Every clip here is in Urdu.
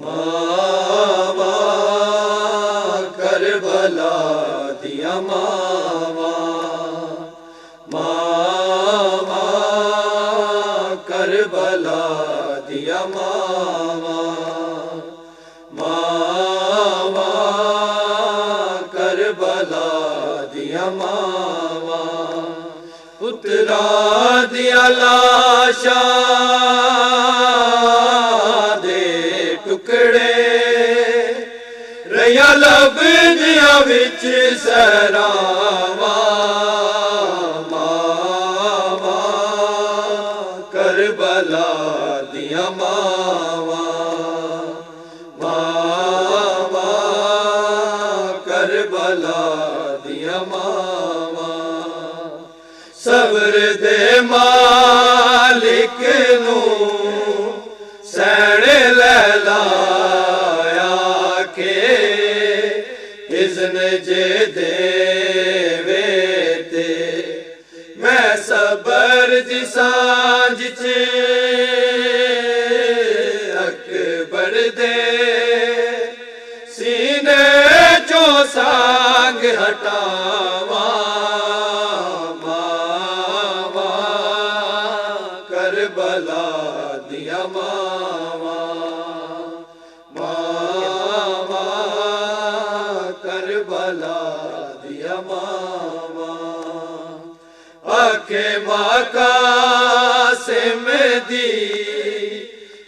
ماواں کربلا دیا ماواں، ماواں کربلا دیا ماواں، ماواں کربلا دیا ماواں، پترا دیا لاشاں دے ٹکڑے رہیا لب دیا وچ سہراواں، ماواں کربلا دیا ماواں، ماواں کربلا دیا ماواں، صبر دے مالک نوں سین لہلایا کے اذن جے دے تے میں صبر دی سانجھ چ اکبر دے سینے چوں سانگ ہٹاواں، کربلا دیا ماواں، ماواں کربلا دیا ماواں، آکھے مقاسم دی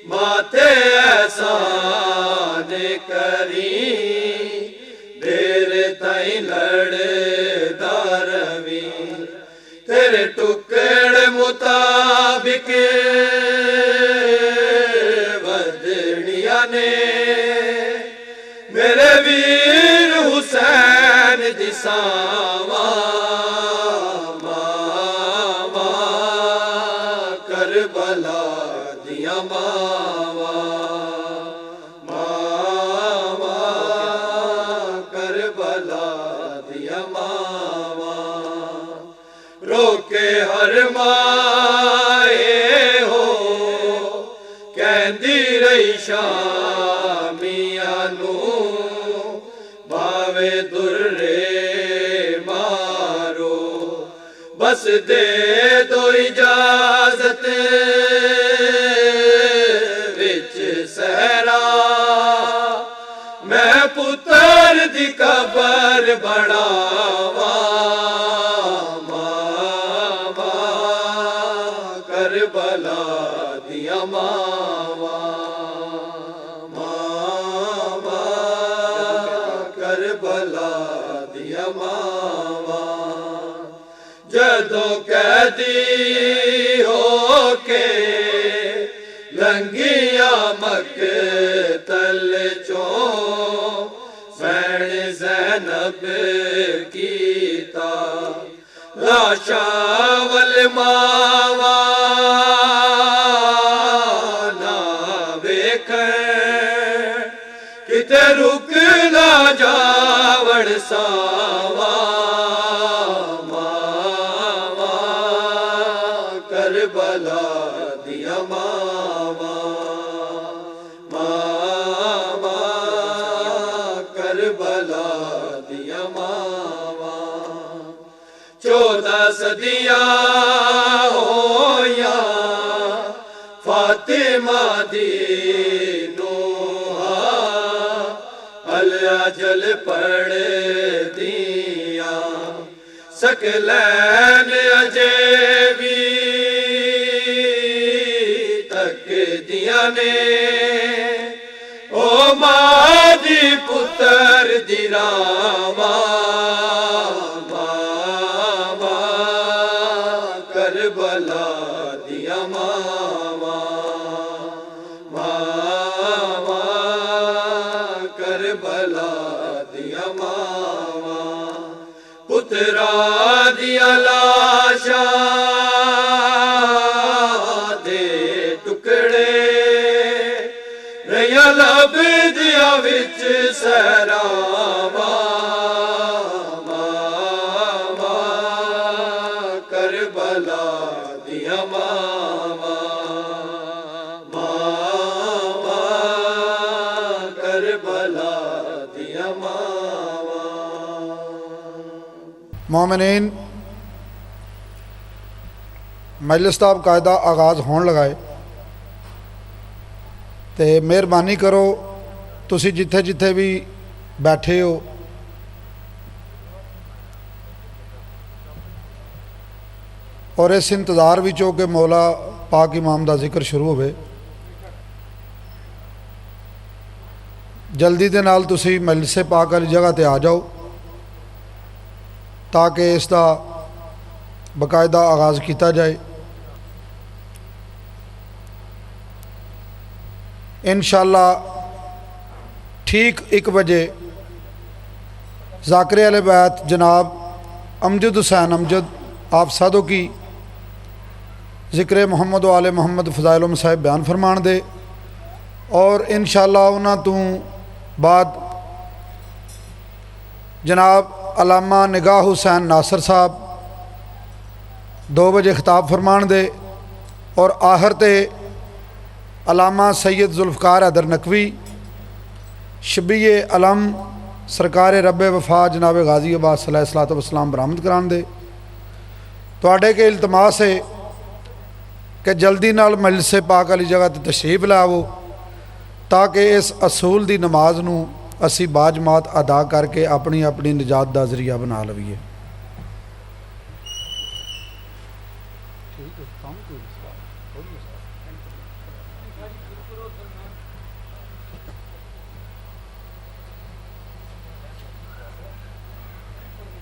ماتے احسان کری، دیر تائیں لڑدا رویں تیرے ٹکڑ مطابق ودنیا نے، میرے ویر حسین دی ساواں، ماواں کربلا دیا ماواں، ماواں کربلا دیا ماواں، روکے ہر مائے ہو کہندی رہی شامیاں نوں، باوے درے مارو بس دے دو اجازت وچ صحرا، میں پتر دی قبر بناواں، کربلا دیا ماواں، ماواں کربلا دیا ماواں، جدوں قیدی ہو کے لنگیاں مقتل چوں بہن زینب کیتا لاشاں ول ماواں نہ ویکھن کتے رک نہ جاوڑ ساواں، ماواں کربلا دیا ماواں، ماواں کربلا دیا ماواں، 14 صدیاں ہویاں فاطمہ دی نوحاں، الاجل پڑھ دیاں سکلین اجے بھی تک دیاں نے، او ماں دی پتر دی راواں، کربلا دیا ماواں، ماواں کربلا دیا ماواں، پترا دیا لاشاں دے ٹکڑے رہیا لب دیا وچ سہراواں، کربلا دیا ماواں، ماواں مومنین، مجلس دا باقاعدہ آغاز ہون لگائے تے مہربانی کرو تسی جتھے جتھے بھی بیٹھے ہو اور اس انتظار وچوں کہ مولا پاک امام دا ذکر شروع ہوئے، جلدی دے نال تسی مجلس پاک والی جگہ تے آ جاؤ تاکہ اس دا باقاعدہ آغاز کیتا جائے۔ انشاءاللہ ٹھیک 1 بجے ذاکر اہل بیت جناب امجد حسین امجد آپ سادوں کی ذکر محمد و آل محمد فضائل و مصائب بیان فرمان دے، اور انشاءاللہ انہاں تو بعد جناب علامہ نگاہ حسین ناصر صاحب 2 بجے خطاب فرمان دے، اور آخر تے علامہ سید ذوالفقار حیدر نقوی شبیہ علم سرکار رب وفا جناب غازی عباس علیہ الصلوۃ والسلام برآمد کران دے۔ تواڈے کے التماس ہے کہ جلدی نال مجلس پاک والی جگہ تے تشریف لاؤ تاکہ اس اصول دی نماز نو اسی باجماعت ادا کر کے اپنی اپنی نجات دا ذریعہ بنا لویے۔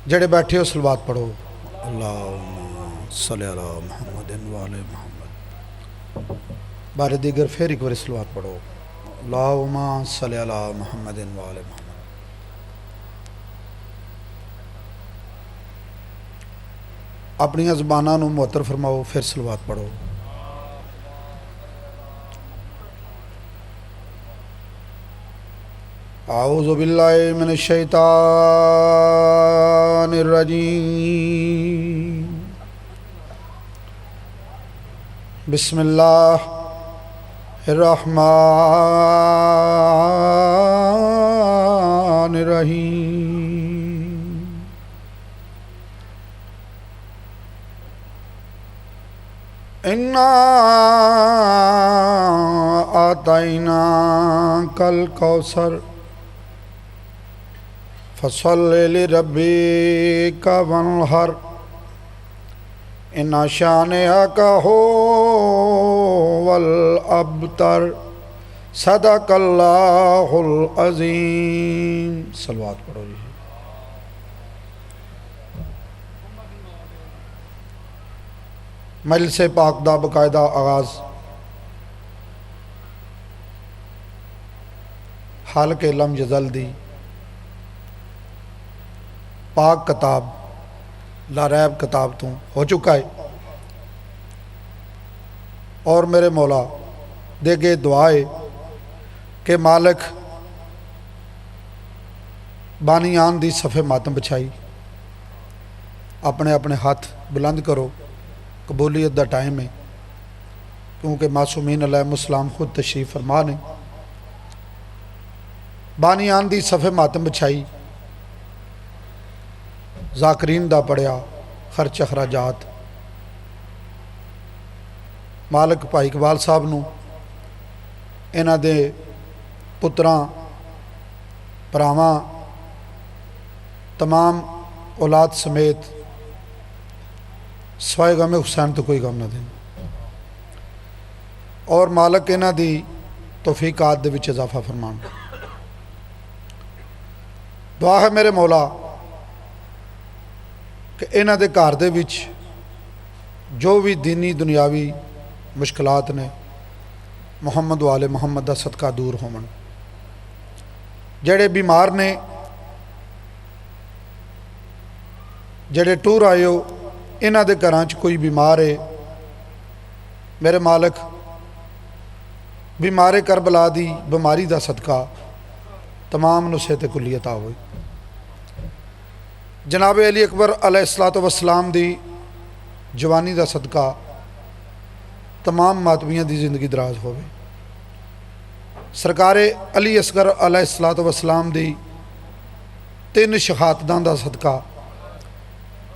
جڑے بیٹھے ہو صلوات پڑھو، اللہم صلی علی محمد وآل محمد، بارے دیگر پھر ایک بار صلوات پڑھو، اللہم صلی علی محمد وآل محمد۔ اپنی زباناں نو معطر فرماؤ، پھر صلوات پڑھو۔ اعوذ باللہ من الشیطان الرجیم، بسم اللہ الرحمن الرحیم۔ انا آتیناک الکوثر فصل لربک وانحر ان شانئک هو الابتر، صدق اللہ العظیم۔ صلوات پڑھو جی۔ مجلس پاک دا باقاعدہ آغاز حلق لم یزل دی پاک کتاب لا ریب کتاب تو ہو چکا ہے، اور میرے مولا دے گے دعائے کہ مالک بانیان دی صفحے ماتم بچھائی، اپنے اپنے ہاتھ بلند کرو، قبولیت دا ٹائم ہے، کیونکہ معصومین علیہ السلام خود تشریف فرما نے۔ بانیان دی صفحے ماتم بچھائی، ذاکرین دا پڑھیا خرچ اخراجات، مالک بھائی اقبال صاحب نو انہاں دے پتراں پراواں تمام اولاد سمیت سوائے غم حسین تو کوئی غم نہ دیں، اور مالک انہاں دی توفیقات دے وچ اضافہ فرمان۔ دعا ہے میرے مولا کہ انہاں دے گھر دے وچ جو بھی دینی دنیاوی مشکلات نے محمد و آل محمد دا صدقہ دور ہون، جڑے بیمار نے، جڑے ٹور آئے ہو انہاں دے گھراں چ کوئی بیمار ہے، میرے مالک بیمار کربلا دی بیماری دا صدقہ تمام نصیحت کلی عطا ہوئی۔ جناب علی اکبر علیہ الصلوۃ والسلام دی جوانی دا صدقہ تمام ماتمیاں دی زندگی دراز ہوئے۔ سرکار علی اصغر علیہ الصلوۃ والسلام دی 3 شہادتاں دا صدقہ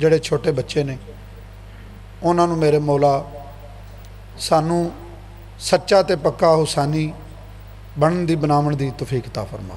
ਜਿਹੜੇ ਛੋਟੇ ਬੱਚੇ ਨੇ ਉਹਨਾਂ ਨੂੰ ਮੇਰੇ ਮੌਲਾ ਸਾਨੂੰ ਸੱਚਾ ਤੇ ਪੱਕਾ ਹੁਸੈਨੀ ਬਣਨ ਦੀ ਬਣਾਉਣ ਦੀ ਤੌਫੀਕ عطا ਫਰਮਾ।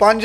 5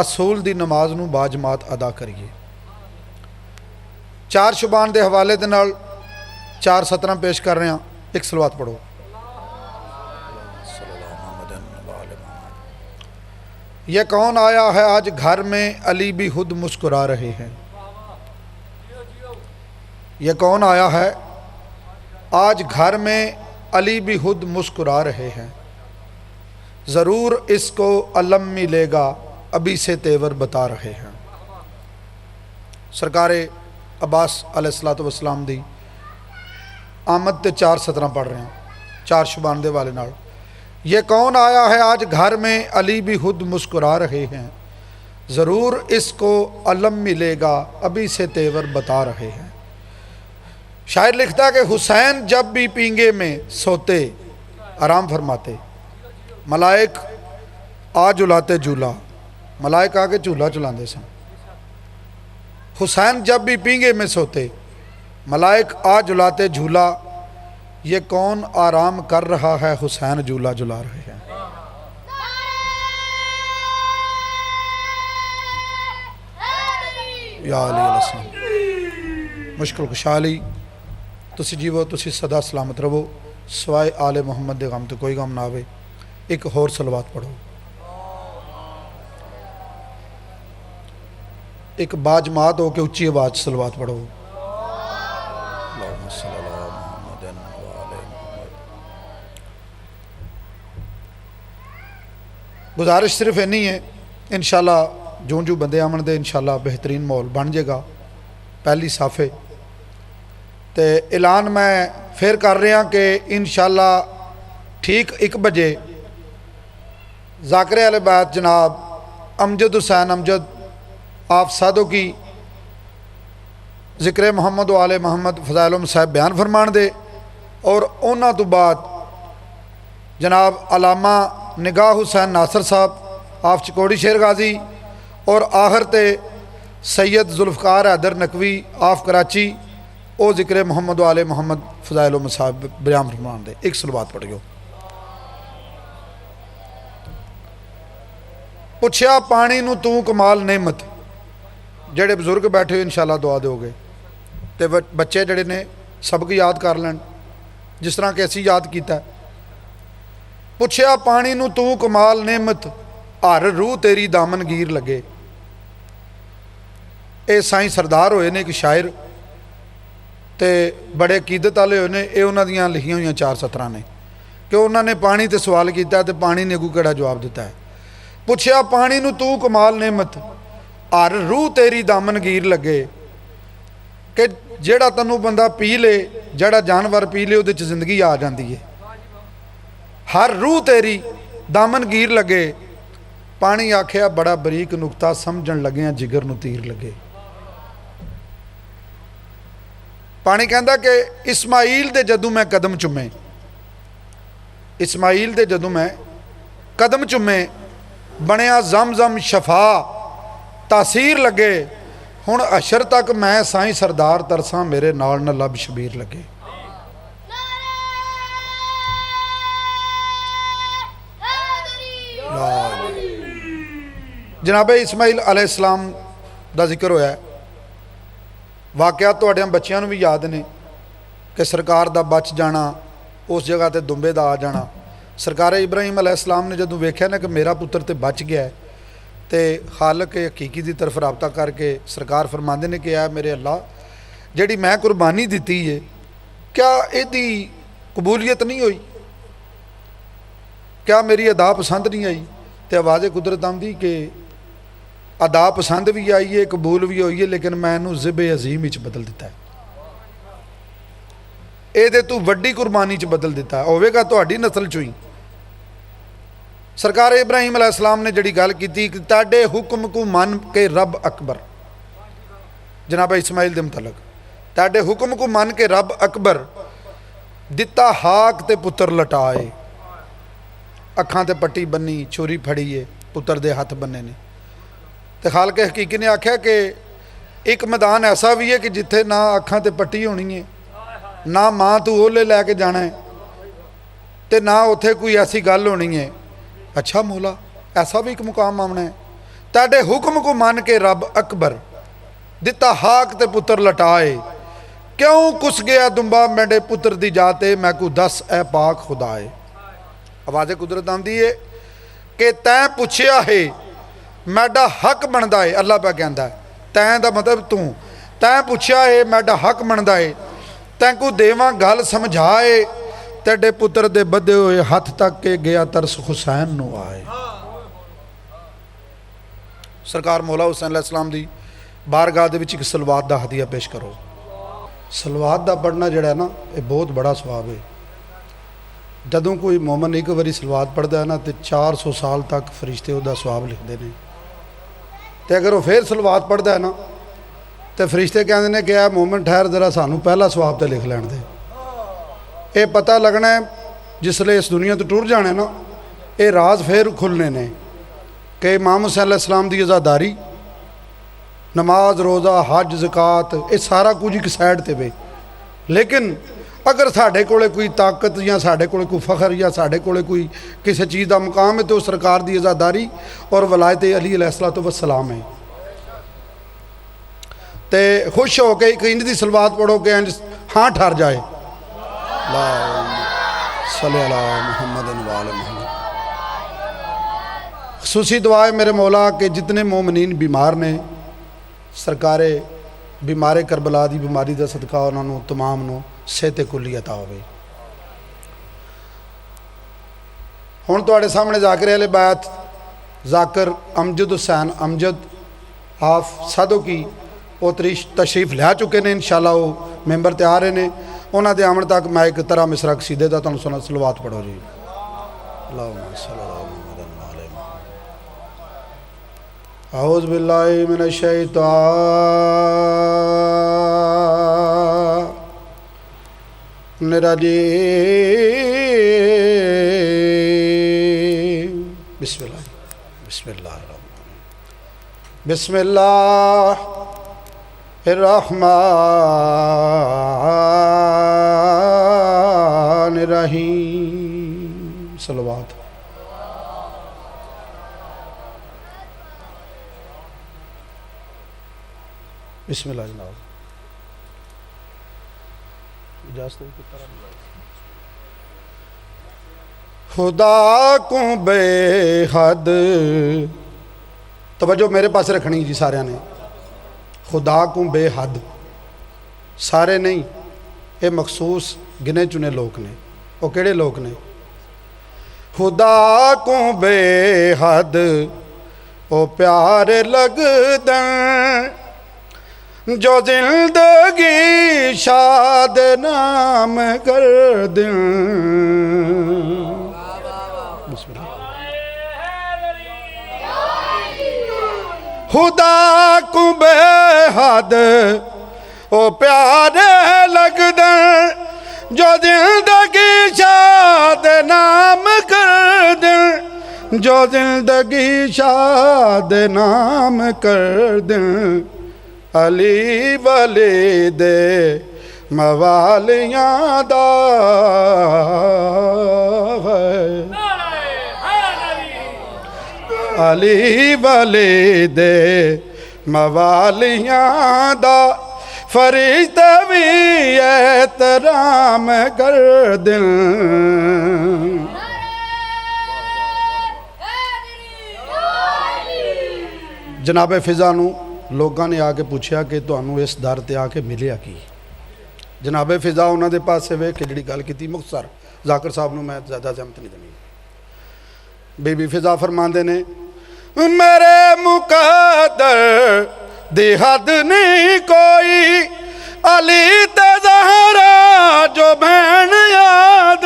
ਅਸੂਲ ਦੀ ਨਮਾਜ਼ ਨੂੰ ਬਾਜਮਾਤ ਅਦਾ ਕਰੀਏ। 4 ਸ਼ੁਬਾਨ ਦੇ ਹਵਾਲੇ ਦੇ ਨਾਲ 4 ਸਤਰਾਂ ਪੇਸ਼ ਕਰ ਰਹੇ ਹਾਂ। ਇੱਕ ਸਲਵਾਤ ਪੜੋ। یہ کون آیا ہے آج گھر میں علی بھی خود مسکرا رہے ہیں؟ یہ کون آیا ہے آج گھر میں علی بھی خود مسکرا رہے ہیں؟ ضرور اس کو علم ملے گا ابھی سے تیور بتا رہے ہیں۔ سرکار عباس علیہ السلام دی آمد تے 4 سطرہ پڑھ رہے ہیں 4 شبان دے والے نال۔ یہ کون آیا ہے آج گھر میں علی بھی خود مسکرا رہے ہیں؟ ضرور اس کو علم ملے گا ابھی سے تیور بتا رہے ہیں۔ شاعر لکھتا کہ حسین جب بھی پینگے میں سوتے آرام فرماتے، ملائک آ جلاتے جھولا، ملائک آ کے جھولا چلاندے سن۔ حسین جب بھی پینگے میں سوتے، ملائک آ جلاتے جھولا، یہ کون آرام کر رہا ہے حسین جھولا جلا رہے ہیں۔ یا علی علیہ السلام مشکل کشا علی تسی جیو تسی صدا سلامت رہو، سوائے آل محمد دے غم تے کوئی غم نہ آوے۔ ایک ہور صلوات پڑھو، ایک باجماعت ہو کے اچھی آواز صلوات پڑھو۔ اللہم صلی اللہ محمد وآل محمد۔ گزارش صرف اینی ہے، انشاءاللہ جو بندے آمن دے انشاءاللہ بہترین ماحول بن جائے گا۔ پہلی صافے تے اعلان میں پھر کر رہے ہیں کہ انشاءاللہ ٹھیک 1 بجے ذاکر اہل بیت جناب امجد حسین امجد آپ سادوں کی ذکر محمد و آل محمد فضائل صاحب بیان فرمان دے، اور اونا تو بعد جناب علامہ نگاہ حسین ناصر صاحب آپ چکوڑی شیر غازی، اور آخر تے سید ذوالفقار حیدر نقوی آپ کراچی او ذکر محمد و آل محمد فضائل صاحب بیان فرمان دے۔ ایک صلوات پڑھیو۔ پوچھیا پانی نو تو کمال نعمت، جڑے بزرگ بیٹھے انشاءاللہ دعا دو گے تے بچے جڑے نے سبق یاد کر لین جس طرح کہ اسی یاد کیتا ہے۔ پوچھیا پانی نو تو کمال نعمت، ہر روح تیری دامن گیر لگے۔ اے سائیں سردار ہوئے نے ایک شاعر تے بڑے عقیدت والے ہوئے نے، اے انہاں دیاں لکھیاں ہوئیاں 4 سطراں نے کہ انہاں نے پانی تے سوال کیتا ہے تے پانی نے اگوں کیڑا جواب دیتا ہے۔ پوچھیا پانی نو تو کمال نعمت، ہر روح تیری دامن گیر لگے، کہ جیڑا تنو بندہ پی لے، جیڑا جانور پی لے، اودے چ زندگی آ جاندی ہے۔ ہر روح تیری دامن گیر لگے، پانی آکھیا بڑا بریک نکتہ، سمجھن لگے ہیں جگر نو تیر لگے۔ پانی کہندا کہ اسماعیل دے جدوں میں قدم چومے، اسماعیل دے جدوں میں قدم چومے، بنیا زمزم شفا تاثیر لگے، ہن عشر تک میں سائیں سردار ترساں، میرے نال نہ لب شبیر لگے۔ جناب اسماعیل علیہ السلام دا ذکر ہویا ہے، واقعات تو اڈیاں بچیاں نو بھی یاد نے کہ سرکار دا بچ جانا، اس جگہ تے دمبے دا آ جانا۔ سرکار ابراہیم علیہ السلام نے جدوں ویکھیا نا کہ میرا پتر تے بچ گیا ہے، تے خالق حقیقی دی طرف رابطہ کر کے سرکار فرماندے نے کہ اے میرے اللہ، جیڑی میں قربانی دیتی ہے کیا ایدی قبولیت نہیں ہوئی؟ کیا میری ادا پسند نہیں آئی؟ تے آواز قدرت آمدی کہ ادا پسند بھی آئی ہے، قبول بھی ہوئی ہے، لیکن میں انہوں ذبح عظیم وچ بدل دیتا ہے، اے دے تو وڈی قربانی چ بدل دیتا ہے، ہوئے گا تہاڈی نسل چوئی۔ سرکار ابراہیم علیہ السلام نے جڑی گل کیتی کہ تاڈے حکم کو من کے رب اکبر، جناب اسماعیل دے متعلق، تاڈے حکم کو من کے رب اکبر، دتا ہاک تے پتر لٹائے، اکھاں تے پٹی بنی، چھری پھڑی ہے، پتر دے ہاتھ بننے نے۔ تے خالق حقیقی نے آکھیا کہ ایک میدان ایسا بھی ہے کہ جتھے نہ اکھاں تے پٹی ہونی ہے، نہ ماں تو اولے لے کے جانا ہے، تے نہ اتھے کوئی ایسی گل ہونی ہے۔ اچھا مولا ایسا بھی ایک مقام آمنا ہے؟ تیرے حکم کو مان کے رب اکبر دتا ہاک تے پتر لٹائے کیوں کس گیا دمبا میڈے پتر دی جاتے میں کو دس اے پاک خدائے آواز قدرت آندی ہے کہ تین پوچھیا ہے میڈا حق بندا ہے اللہ پہ کہندا ہے تین دا مطلب تین پوچھیا ہے میڈا حق بندا ہے تین کو دیواں گل سمجھائے تیرے پتر دے بدے ہوئے ہاتھ تک کے گیا ترس حسین نو آئے سرکار مولا حسین علیہ السلام دی بارگاہ دے وچ ایک صلوات دا ہدیہ پیش کرو صلوات دا پڑھنا جڑا ہے نا یہ بہت بڑا ثواب ہے جدوں کوئی مومن ایک باری صلوات پڑھتا ہے نا تو 400 سال تک فرشتے وہ ثواب لکھتے ہیں تو اگر وہ پھر صلوات پڑھتا ہے نا تو فرشتے کہتے ہیں کہ اے مومن ٹھہر ذرا سانو پہلا ثواب تے لکھ لین دے یہ پتہ لگنا ہے جس لئے اس دنیا تو ٹور جانے نا یہ راز پھر کھلنے نے کہ امام حسین علیہ السلام دی عزاداری نماز روزہ حج زکات یہ سارا کچھ ایک سائڈ تے بے لیکن اگر ساڑھے کولے کوئی طاقت یا ساڑھے کولے کوئی فخر یا ساڑھے کولے کوئی کسی چیز دا مقام ہے تو سرکار دی عزاداری اور ولایت علی علیہ السلام ہے تے خوش ہو کے ایک انج دی صلوات پڑھو کہ ہاں ٹھہر جائے اللہم صلی اللہ محمد وآل محمد خصوصی دعا ہے میرے مولا کہ جتنے مومنین بیمار نے سرکار بیمار کربلا دی بیماری دا صدقہ انہوں تمام نو صحت کلی عطا ہوئے ہون توڑے سامنے ذاکر اہل بیت ذاکر امجد حسین امجد آف سادو کی وہ تشریف لیا چکے نے انشاءاللہ وہ ممبر تیار ہیں انہوں دے آمن تک میں ایک طرح مصرع قصیدے دا تنہوں سنت صلوات پڑھو جی اللہم صلی اللہ علیہ اعوذ باللہ من الشیطان الرجیم بسم اللہ بسم اللہ الرحمن الرحیم صلوات بسم اللہ جناب خدا کو بے حد توجہ میرے پاس رکھنی جی سارے نے خدا کو بے حد سارے نہیں یہ مخصوص گنے چنے لوگ نے وہ کیڑے لوگ نے خدا کو بے حد وہ پیارے لگ دیں جو زندگی شاد نام کر دیں خدا کو بے حد وہ پیارے لگ دیں جو زندگی شاد نام کر دیں جو زندگی شاد نام کر دیں علی ولی دے موالیاں دا علی ولی دے موالیاں دا فرشتے بھی احترام کر دیں جناب فضا نو لوگاں نے آ کے پوچھا کہ تانوں اس در تے آ کے ملیا کی جناب فضا انہوں دے پاس سے کہ جڑی گل کیتی مختصر ذاکر صاحب نو میں زیادہ زحمت نہیں دینی بی بی فضا فرماندے نے میرے مقدر دی حد نہیں کوئی علی تے زہرا جو بہن یاد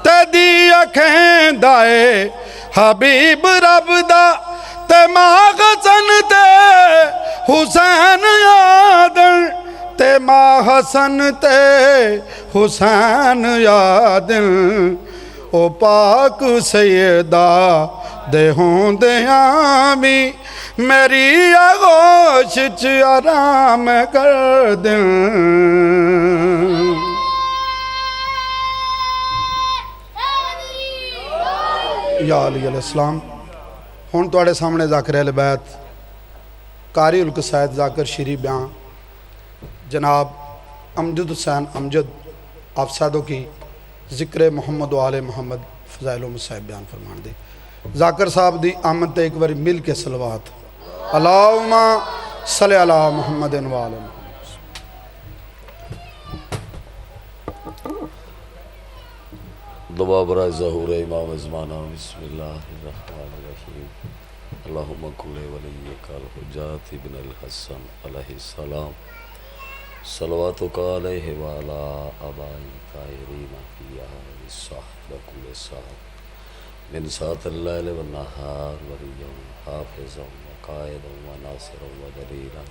تے دی اکھیں دائے حبیب رب دا تے ماں حسن تے حسین یاد تے ماں حسن تے حسین یاد او پاک سیدہ دے ہوں دے آمی میری آغوش چ آرام کر دیں یا علی علیہ السلام ہن تواڈے سامنے ذاکر اہل بیت قاری القصائد ذاکر شیری بیان جناب امجد حسین امجد افسادوں کی ذکر محمد و آل محمد فضائل و مصائب بیان فرمان دے ذاکر صاحب دی آمد تے ایک باری مل کے صلوات اللہم صلی علی محمد و آل محمد دعا برائے ظہور امام زمانہ بسم اللہ الرحمن الرحیم اللہم کل ولیک الحجات ابن الحسن علیہ السلام صلواتک علیہ وعلا آبائی طاہرین فی آل صحب کل صحب من ساعت اللیل والنہار ولیا حافظا وقائدا وناصرا ودلیلا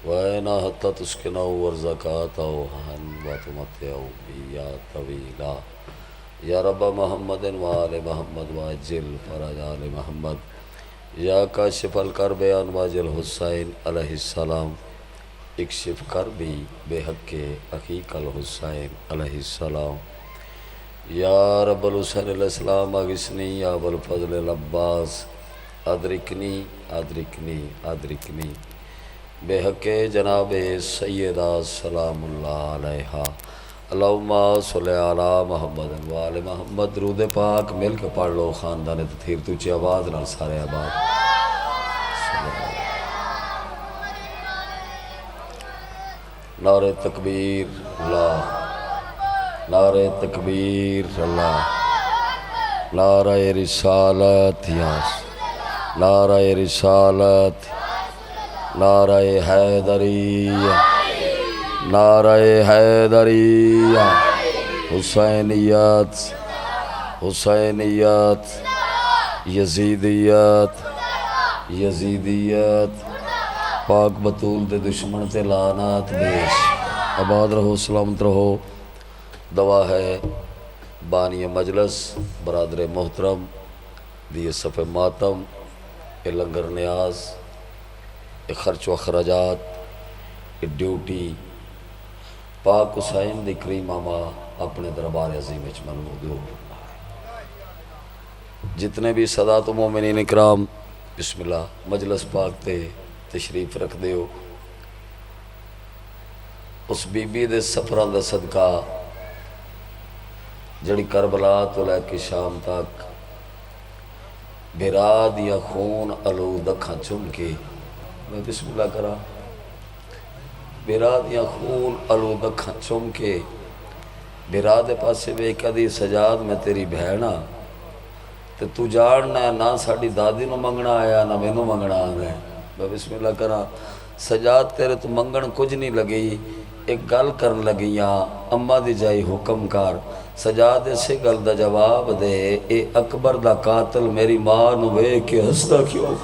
وَإِنَا حَتَّى تُسْكِنَهُ وَرْزَقَاتَهُ هَنْ وَتُمَتِّعُهُ بِيَا طَوِيلًا یا رب محمد وآل محمد واجل فرج آل محمد یا کاشف الکرب انواج الحسین علیہ السلام اکشف کربی بے حق عقیق الحسین علیہ السلام یا رب الحسین علیہ السلام اغثنی یا ابو الفضل العباس ادرکنی ادرکنی ادرکنی بے حق جناب سیدہ سلام اللہ علیہا اللہم صلی علی محمد و آل محمد درود پاک مل کے پڑھ لو خاندان تطہیر تو چی آواز نال سارے آباد نعرہ تکبیر اللہ نعرہ تکبیر اللہ نعرہ رسالت یاس نعرہ رسالت نعرہ حیدریہ نعرہ حیدریہ حسینیت حسینیت یزیدیت یزیدیت پاک بطول دے دشمن تے لعنات بیش آباد رہو سلامت رہو دعا ہے بانی مجلس برادر محترم دیے صف ماتم اے لنگر نیاز اے خرچ و اخراجات اے ڈیوٹی پاک حسین دی کریمہ ماں اپنے دربار عظیم وچ منمود ہو جتنے بھی سادات و مومنین اکرام بسم اللہ مجلس پاک تے تشریف رکھ دیو اس بی بی دے سفران دا صدقہ جڑی کربلا تو لے کے شام تک بھرا دیا خون آلود اکھاں چم کے میں بسم اللہ کرا بھرا دیا خون آلود اکھاں چم کے بھرا دے پاسے بے کدی سجاد میں تیری بہنا تے تو جاننا ہے نہ ساڑی دادی نو منگنا آیا نہ میں نو منگنا آنا ہے میں بسم اللہ کرا سجاد تیرے تو منگن کچھ نہیں لگی ایک گل کرن لگیاں اماں دی جائی حکم کار سجاد سے گل دا جواب دے اے اکبر دا قاتل میری ماں نو وے کے ہستا کیوں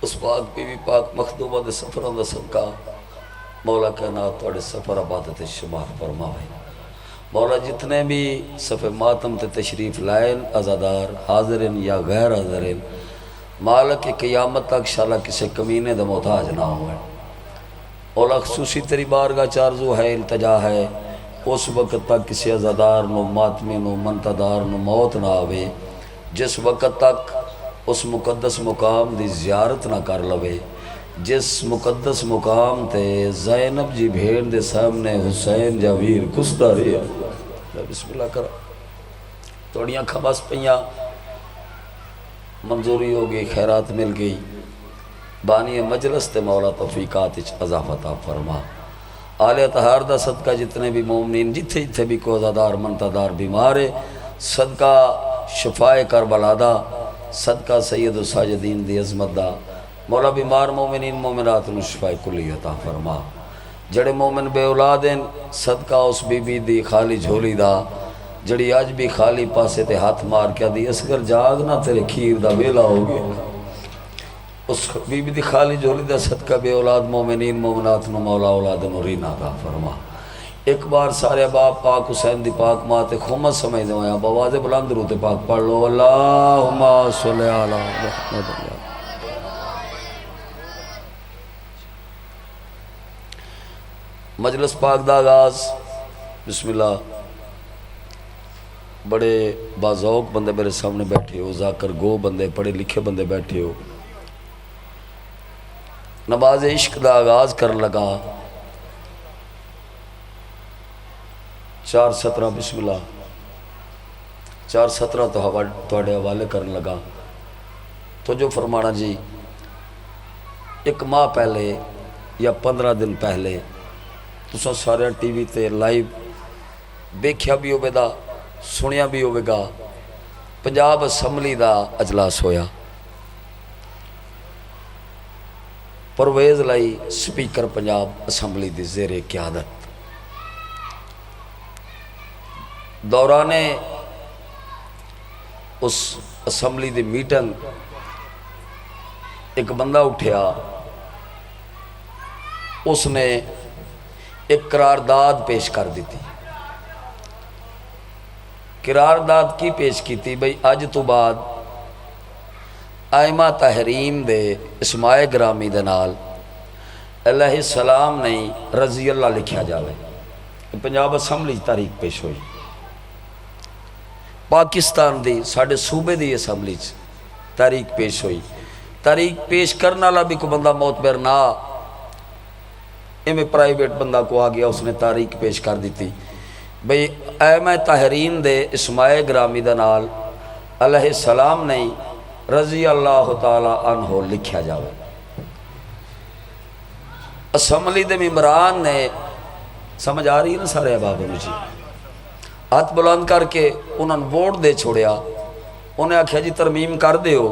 اس پاک بی بی پاک مخدومہ دے سفران دا صدقہ مولا کہنا توڑے سفر عبادت شمار فرمائے مولا جتنے بھی صف ماتم تے تشریف لائن عزادار حاضرین یا غیر حاضرین مالک قیامت تک شاءاللہ کسی کمینے دا محتاج نہ ہوئے مولا خصوصی تیری بارگاہ چارزو ہے التجا ہے اس وقت تک کسی عزادار نو ماتمی نو منتدار نو موت نہ آوے جس وقت تک اس مقدس مقام دی زیارت نہ کر لوے جس مقدس مقام تے زینب جی بھیڑ دے سامنے حسین جاویر کستا رہا بسم اللہ کرا توڑیاں کھباس پہیاں منظوری ہو گئی خیرات مل گئی بانی مجلس تے مولا توفیقات اچ اضافتا فرما آل اطہار دا صدقہ جتنے بھی مومنین جتھے جتھے بھی کو عزادار منتدار بیمارے صدقہ شفائے کربلا دا صدقہ سید الساجدین دی عظمت دا مولا بیمار مومنین مومنات نو شفائے کلی عطا فرما جڑے مومن بے اولادین صدقہ اس بی بی دی خالی جھولی دا جڑی آج بھی خالی پاسے تے ہاتھ مار کیا دی اسگر جاگنا تیرے کھیر دا بیلا ہو گیا اس بی بی دی خالی جھولی دا صدقہ بے اولاد مومنین مومنات نو مولا اولاد نورین عطا فرما ایک بار سارے باپ پاک حسین دی پاک ماں تے خمس سمجھ دے ہویا بواز بلند رو تے پاک پڑھ لو اللہم صلی علی محمد مجلس پاک دا آغاز بسم اللہ بڑے باذوق بندے میرے سامنے بیٹھے ہو، ذاکر گو بندے، پڑھے لکھے بندے بیٹھے ہو۔ نماز عشق دا آغاز کرن لگا 4:17 بسم اللہ 4:17 تھوڑے حوالے کرن لگا تو جو فرمانا جی 1 ماہ پہلے یا 15 دن پہلے تساں سارے ٹی وی تے لائیو دیکھیا بھی ہوئے دا سنیا بھی ہوئے گا، پنجاب اسمبلی دا اجلاس ہویا، پرویز لائی سپیکر پنجاب اسمبلی دی زیر قیادت۔ دوران اس اسمبلی دی میٹنگ ایک بندہ اٹھیا، اس نے ایک قرارداد پیش کر دی تھی۔ قرارداد کی پیش کی تھی بھئی اج تو بعد آئمہ تحریم دے اسماء گرامی دے نال علیہ السلام نہیں رضی اللہ لکھیا جاوے۔ پنجاب اسمبلی تاریخ پیش ہوئی، پاکستان دی ساڑھے صوبے دی اسمبلی تاریخ پیش ہوئی۔ تاریخ پیش کرنا لا بھی کو بندہ معتبر نہ میں پرائیویٹ بندہ کو آ گیا، اس نے تاریخ پیش کر دی تھی بھئی ائمہ تحریم دے اسماء گرامی دے نال علیہ السلام نہیں رضی اللہ تعالی عنہ لکھیا جاوے۔ اسمبلی دے ممبران نے سمجھ آ رہی ہے نا سارے احباب مجھے، ہاتھ بلند کر کے انہوں نے ووٹ دے چھوڑیا، انہیں آکھیا جی ترمیم کر دے ہو،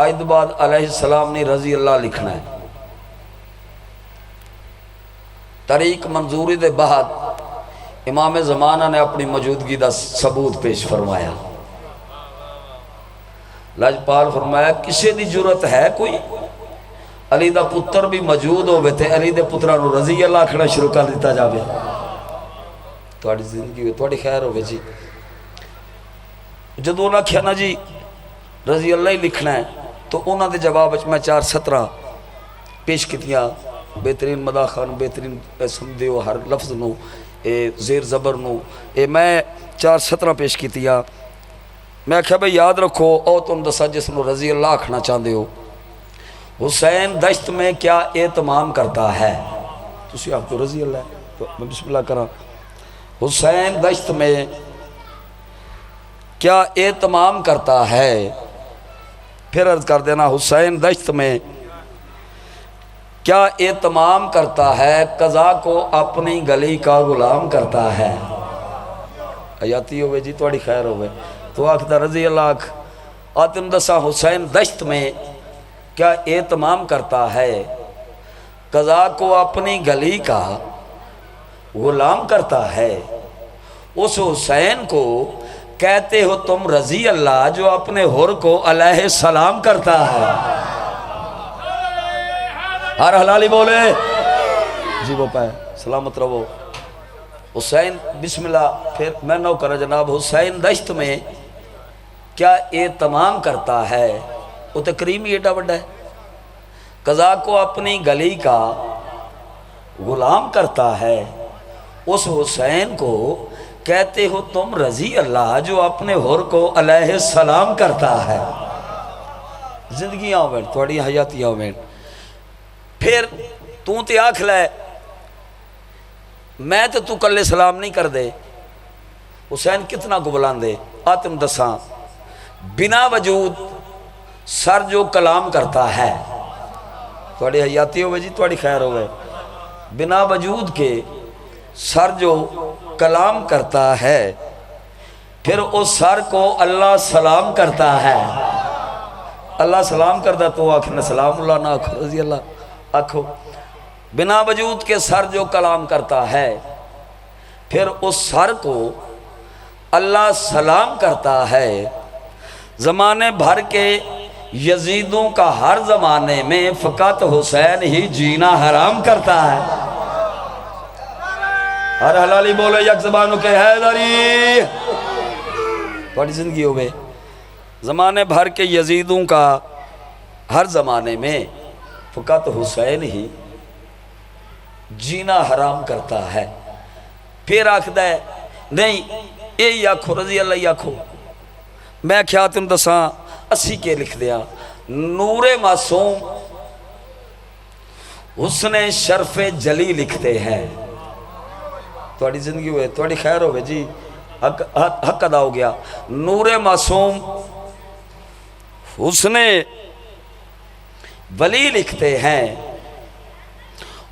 آج بعد علیہ السلام نے رضی اللہ لکھنا ہے۔ تاریخ منظوری دے بعد امام زمانہ نے اپنی موجودگی دا ثبوت پیش فرمایا۔ لاجپال فرمایا کسی دی جرت ہے کوئی علی دا پتر بھی موجود ہوئے تھے، علی دے پترہ نو رضی اللہ کھڑا شروع کر دیتا جاوے، توڑی زندگی ہوئی توڑی خیر ہوئے جی۔ جدو انہاں کہنا جی رضی اللہ ہی لکھنا ہے تو انہاں دے جواب میں 4:17 پیش کیتیاں، بہترین مداح خان بہترین سمدھیو ہر لفظ نو زیر زبر نو میں 4:17 پیش کیتیاں۔ میں کہا بھئی یاد رکھو او تم دسا جس نو رضی اللہ آکھنا چاہتے ہو، حسین دشت میں کیا اہتمام کرتا ہے؟ تسی آپ تو رضی اللہ ہے تو میں بسم اللہ کرا۔ حسین دشت میں کیا اہتمام کرتا ہے؟ پھر عرض کر دینا حسین دشت میں کیا اہتمام کرتا ہے؟ قضا کو اپنی گلی کا غلام کرتا ہے۔ آیاتی ہوئے جی توڑی خیر ہوئے تو آکھتا رضی اللہ آکھ آتم دسا حسین دشت میں کیا اہتمام کرتا ہے؟ قضا کو اپنی گلی کا غلام کرتا ہے۔ اس حسین کو کہتے ہو تم رضی اللہ جو اپنے حر کو علیہ السلام کرتا ہے۔ ہر حلالی بولے جی وہ پائے سلامت رہو۔ حسین بسم اللہ پھر میں نو کرا جناب حسین دشت میں کیا اہتمام کرتا ہے؟ وہ تکریم ہی ایڈا بڑا ہے۔ قضا کو اپنی گلی کا غلام کرتا ہے۔ اس حسین کو کہتے ہو تم رضی اللہ جو اپنے حر کو علیہ السلام کرتا ہے۔ زندگیاں ہوئے تھوڑی حیاتیاں ہوئے۔ پھر تو تے آکھ لے میں تو کلے سلام نہیں کر دے۔ حسین کتنا کو بلان دے آتم دساں بنا وجود سر جو کلام کرتا ہے۔ تھوڑی حیاتی ہوئے جی تھوڑی خیر ہوئے۔ بنا وجود کے سر جو کلام کرتا ہے پھر اس سر کو اللہ سلام کرتا ہے۔ اللہ سلام کرتا تو آخر سلام اللہ نہ آکھو رضی اللہ آکھو۔ بنا وجود کے سر جو کلام کرتا ہے پھر اس سر کو اللہ سلام کرتا ہے۔ زمانے بھر کے یزیدوں کا ہر زمانے میں فقط حسین ہی جینا حرام کرتا ہے۔ ہر حلالی بولے یک زبانوں کے حیدری بڑی زندگی ہوئے۔ زمانے بھر کے یزیدوں کا ہر زمانے میں فقط حسین ہی جینا حرام کرتا ہے۔ پھر آکھدا ہے نہیں یہ آخو رضی اللہ ہی آخو میں کیا تم دساں اسی کے لکھ دیا نور معصوم حسن شرف جلی لکھتے ہیں تھوڑی زندگی ہوئے تھوڑی خیر ہوئے جی حق ادا ہو گیا نور معصوم حسن ولی لکھتے ہیں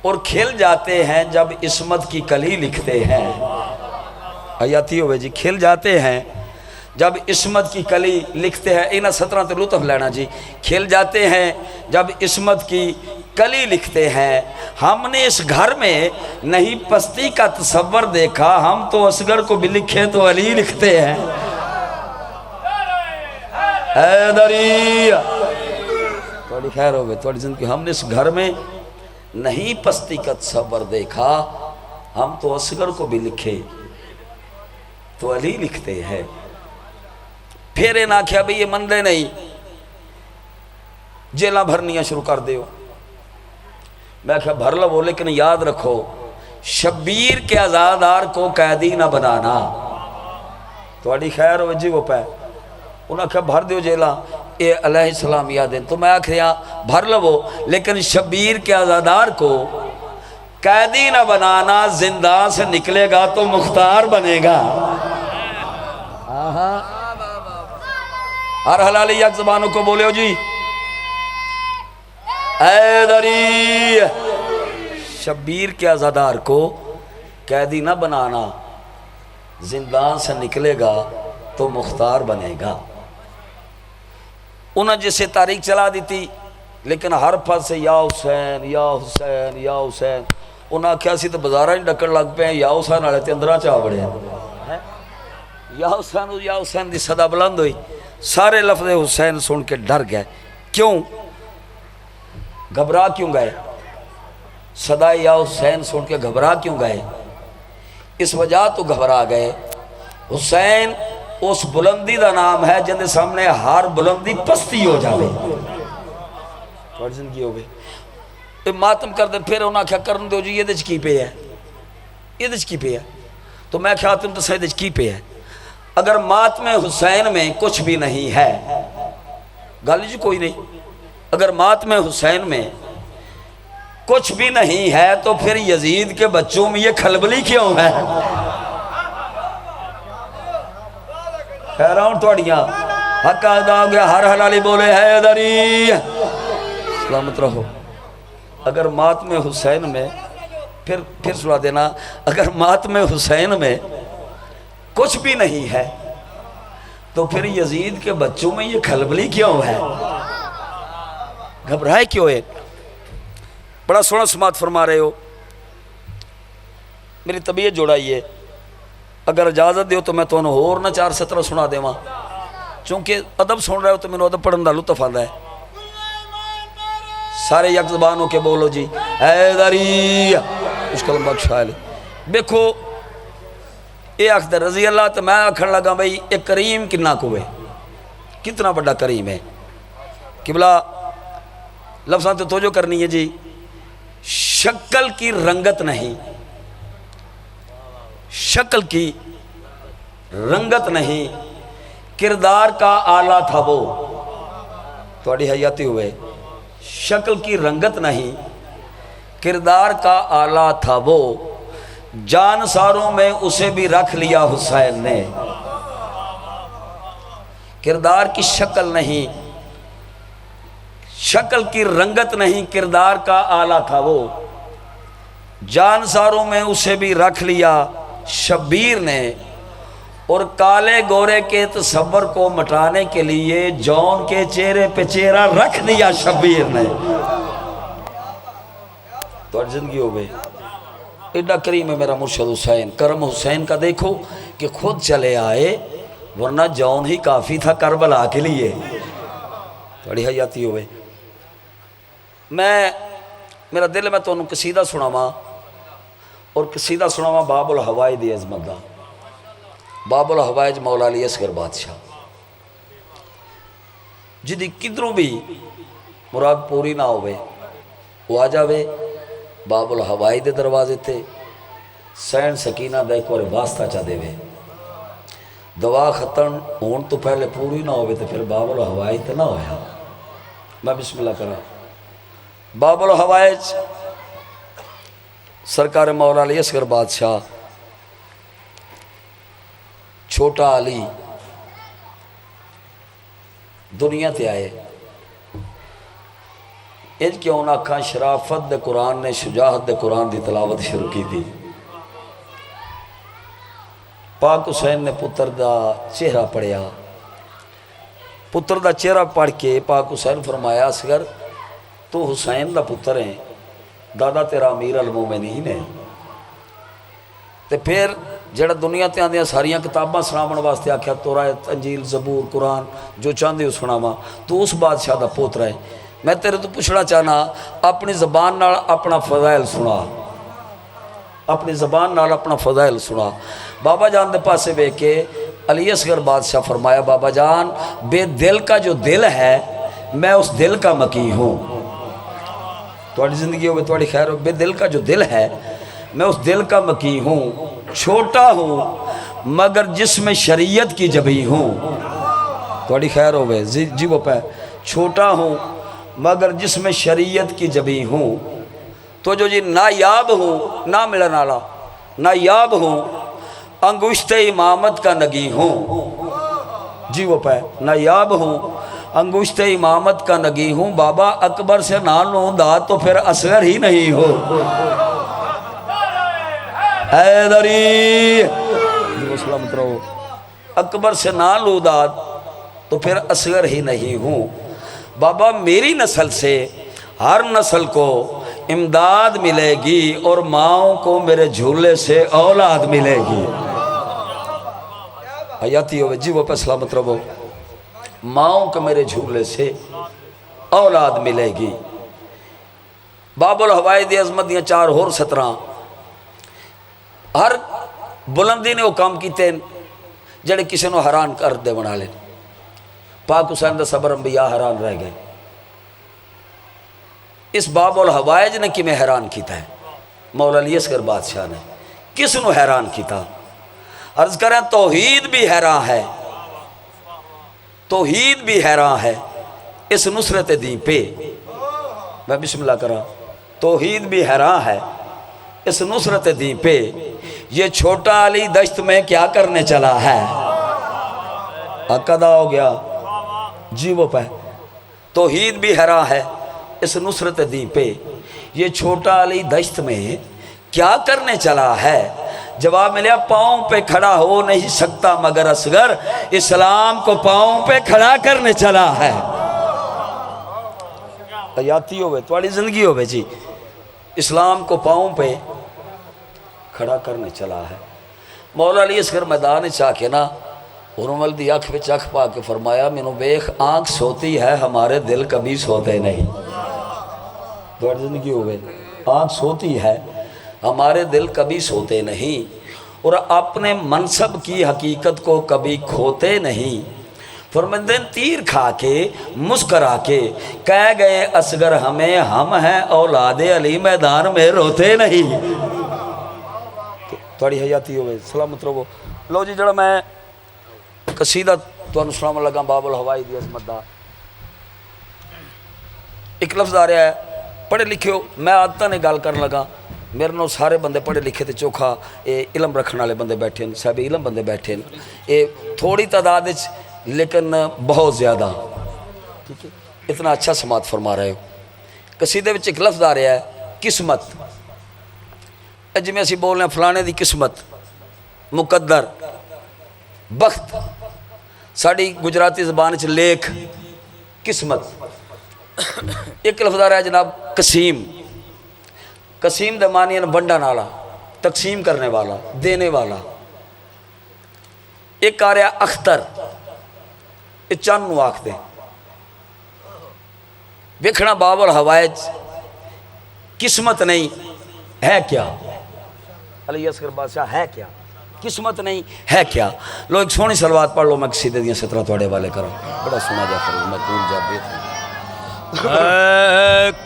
اور کھل جاتے ہیں جب عصمت کی کلی لکھتے ہیں آیاتی ہوئے جی کھل جاتے ہیں جب عصمت کی کلی لکھتے ہیں انہاں سطرہ تے لطف لینا جی کھل جاتے ہیں جب عصمت کی کلی لکھتے ہیں ہم نے اس گھر میں نہیں پستی کا تصور دیکھا ہم تو اصغر کو بھی لکھے تو علی لکھتے ہیں حیدری تھوڑی خیر ہو گئی تھوڑی زندگی ہم نے اس گھر میں نہیں پستی کا تصور دیکھا ہم تو اصغر کو بھی لکھے تو علی لکھتے ہیں پھر نہ کیا بھئی یہ مندے نہیں جیلہ بھرنیاں شروع کر دیو میں کہا بھر لو لیکن یاد رکھو شبیر کے آزادار کو قیدی نہ بنانا تھوڑی خیر ہوئے جی وہ پہ انہاں کہا بھر دیو جیلہ اے علیہ السلام یادیں تو میں آخریا بھر لو لیکن شبیر کے آزادار کو قیدی نہ بنانا زندان سے نکلے گا تو مختار بنے گا ہر حلالی یک زبانوں کو بولے ہو جی حیدری شبیر کے آزادار کو قیدی نہ بنانا زندان سے نکلے گا تو مختار بنے گا انہوں جسے تاریخ چلا دی تھی لیکن ہر پاس سے یا حسین یا حسین یا حسین انہوں کیا سی تو بزارہ نہیں ڈکڑ لگ پہ ہیں یا حسین آلے تھے اندرہ چاہ بڑے ہیں یا حسین دی صدا بلند ہوئی سارے لفظ حسین سن کے ڈر گئے کیوں گھبرا کیوں گئے صدا یا حسین سن کے گھبرا کیوں گئے اس وجہ تو گھبرا گئے حسین اس بلندی دا نام ہے جن دے سامنے ہر بلندی پستی ہو جاوے تھوڑی زندگی ہو گئے ماتم کر دے پھر انہاں کیا کرن دو جی یہ دج کی پہ ہے یہ دج کی پہ ہے تو میں کیا تم تو صحیح دج کی پہ ہے اگر ماتم حسین میں کچھ بھی نہیں ہے گالی جی کوئی نہیں اگر ماتم حسین میں کچھ بھی نہیں ہے تو پھر یزید کے بچوں میں یہ کھلبلی کیوں ہے خیران توڑیاں حق ادا ہو گیا ہر حلالی بولے حیدری سلامت رہو اگر ماتم حسین میں پھر سنا دینا اگر ماتم حسین میں کچھ بھی نہیں ہے تو پھر یزید کے بچوں میں یہ کھلبلی کیوں ہے گھبرائے کیوں ہے بڑا سونا سماعت فرما رہے ہو میری طبیعت جوڑائیے اگر اجازت دیو تو میں تو انہوں اور نہ 4 سطرہ سنا دے وہاں چونکہ ادب سن رہے ہو تو میں نے ادب پڑھن دا لطف آدھا ہے سارے یک زبانوں کے بولو جی حیدری مشکل بخش حال دیکھو اے اکھدر رضی اللہ تو میں آکھن لگا بھئی ایک کریم کنہ کوئے کتنا بڑا کریم ہے قبلہ لفظاں تو توجہ کرنی ہے جی شکل کی رنگت نہیں شکل کی رنگت نہیں کردار کا آلہ تھا وہ تھوڑی حیاتی ہوئے شکل کی رنگت نہیں کردار کا آلہ تھا وہ جان ساروں میں اسے بھی رکھ لیا حسین نے کردار کی شکل نہیں شکل کی رنگت نہیں کردار کا آلہ تھا وہ جان ساروں میں اسے بھی رکھ لیا شبیر نے اور کالے گورے کے تصور کو مٹانے کے لیے جون کے چہرے پہ چہرہ رکھ دیا شبیر نے تو زندگی ہو گئی ایڈا کریم ہے میرا مرشد حسین کرم حسین کا دیکھو کہ خود چلے آئے ورنہ جون ہی کافی تھا کربلا کے لیے بڑی حیاتی ہوئے میرا دل میں تو انہوں قصیدہ سناواں اور قصیدہ سناواں باب الحوائج دی عظمت دا باب الحوائج مولا علی اصغر بادشاہ جدی کدروں بھی مراد پوری نہ ہوئے وہ آ جاوے باب الحوائج دے دروازے تے سین سکینہ دے کو واسطہ چا دے وے دوا ختم ہون تو پہلے پوری نہ ہوئے تو پھر باب الحوائج تو نہ ہویا. میں بسم اللہ کرا. باب الحوائج سرکار مولا علی اصغر بادشاہ چھوٹا علی دنیا تے آئے. اج کیوں نہ کھاں شرافت دے قرآن نے شجاعت دے قرآن دی تلاوت شروع کی تھی. پاک حسین نے پتر دا چہرہ پڑھیا. پتر دا چہرہ پڑھ کے پاک حسین فرمایا اصغر تو حسین دا پتر ہے، دادا تیرا امیر المومنین ہے. تے پھر جڑا دنیا تے آندیاں ساریاں کتاباں سناون واسطے آکھیا تورات انجیل زبور قرآن جو چاہندے ہو سناواں، تو اس بادشاہ دا پوتر ہے. میں تیرے تو پوچھنا چاہنا اپنی زبان نال اپنا فضائل سنا، اپنی زبان نال اپنا فضائل سنا. بابا جان دے پاسے بے کے علی اصغر بادشاہ فرمایا بابا جان بے دل کا جو دل ہے میں اس دل کا مکی ہوں. تھوڑی زندگی ہوگی تھوڑی خیر ہو. بے دل کا جو دل ہے میں اس دل کا مکی ہوں. چھوٹا ہوں مگر جس میں شریعت کی جبی ہوں. تھوڑی خیر ہوگی جی وہ پہ چھوٹا ہوں مگر جس میں شریعت کی جبی ہوں. تو جو جی نایاب ہوں نہ ملن والا نایاب ہوں انگشت امامت کا نگی ہوں. جی وہ پہ نایاب ہوں انگشت امامت کا نگی ہوں. بابا اکبر سے نہ لوں داد تو پھر اصغر ہی نہیں ہو. حیدری جی وہ سلامت رہو. اکبر سے نہ لوں داد تو پھر اصغر ہی نہیں ہوں. بابا میری نسل سے ہر نسل کو امداد ملے گی اور ماؤں کو میرے جھولے سے اولاد ملے گی. حیاتی ہوئے جی وہ پہ سلامت رہو. ماؤں کو میرے جھولے سے اولاد ملے گی. باب الحوائج دی عظمت دیاں 4 اور 17 ہر بلندی نے وہ کام کیتے جڑے کسی نو حیران کر دے بنا لے. پاک حسین دا صبر انبیاء حیران رہ گئے. اس باب الحوائج نے کمیں حیران کیتا ہے؟ مولا علی اصغر بادشاہ نے. کس نو حیران کیتا؟ عرض کریں توحید بھی حیران ہے، توحید بھی حیران ہے اس نصرت دین پہ. میں بسم اللہ کرا. توحید بھی حیران ہے اس نصرت دین پہ. یہ چھوٹا علی دشت میں کیا کرنے چلا ہے؟ عقدہ ہو گیا جی وہ پہ. توحید بھی حیران ہے اس نصرت دین پہ. یہ چھوٹا علی دشت میں کیا کرنے چلا ہے؟ جواب ملیا پاؤں پہ کھڑا ہو نہیں سکتا مگر اصغر اسلام کو پاؤں پہ کھڑا کرنے چلا ہے. حیاتی ہوئے تھوڑی زندگی ہوئے جی. اسلام کو پاؤں پہ کھڑا کرنے چلا ہے. مولا علی اصغر میدان چاہ کے نا ارمل دی اکھ وچ اکھ پا کے فرمایا مینوں ویکھ آنکھ سوتی ہے ہمارے دل کبھی سوتے نہیں. تھوڑی زندگی ہوئے آنکھ سوتی ہے ہمارے دل کبھی سوتے نہیں اور اپنے منصب کی حقیقت کو کبھی کھوتے نہیں. فرمندن تیر کھا کے مسکرا کے کہہ گئے اصغر ہمیں ہم ہیں اولاد علی میدان میں روتے نہیں. تھوڑی حیاتی ہوئے سلامت رہو. لو جی جڑا میں قصیدہ تو سلام لگا باب الحوائج دی عظمت دا. ایک لفظ آ رہا ہے پڑھے لکھے ہو. میں عادتاں نے گل کرن لگا میرے نو سارے بندے پڑھے لکھے تے چوکھا علم رکھنے والے بندے بیٹھے ہیں صاحب علم بندے بیٹھے ہیں. یہ تھوڑی تعداد لیکن بہت زیادہ ٹھیک ہے اتنا اچھا سماعت فرما رہے ہو. قصیدے وچ ایک لفظ آ رہا ہے قسمت. جی میں اسی بول رہے ہیں فلانے دی قسمت مقدر بخت. ساڑی گجراتی زبان چ لیکھ قسمت. ایک لفظ آ رہا ہے جناب قسیم. قسیم دے معنی ہے بنڈن والا تقسیم کرنے والا دینے والا. ایک آ رہا اختر یہ چند نو آکھ دیں. ویکھنا باب الحوائج قسمت نہیں ہے کیا؟ علی اصغر بادشاہ ہے کیا؟ قسمت نہیں ہے کیا؟ لو ایک سونی سلوات پڑھ لو میں قصیدے دیاں 17 تواڈے والے کروں. بڑا سنا جا کروں میں دور جا بیت.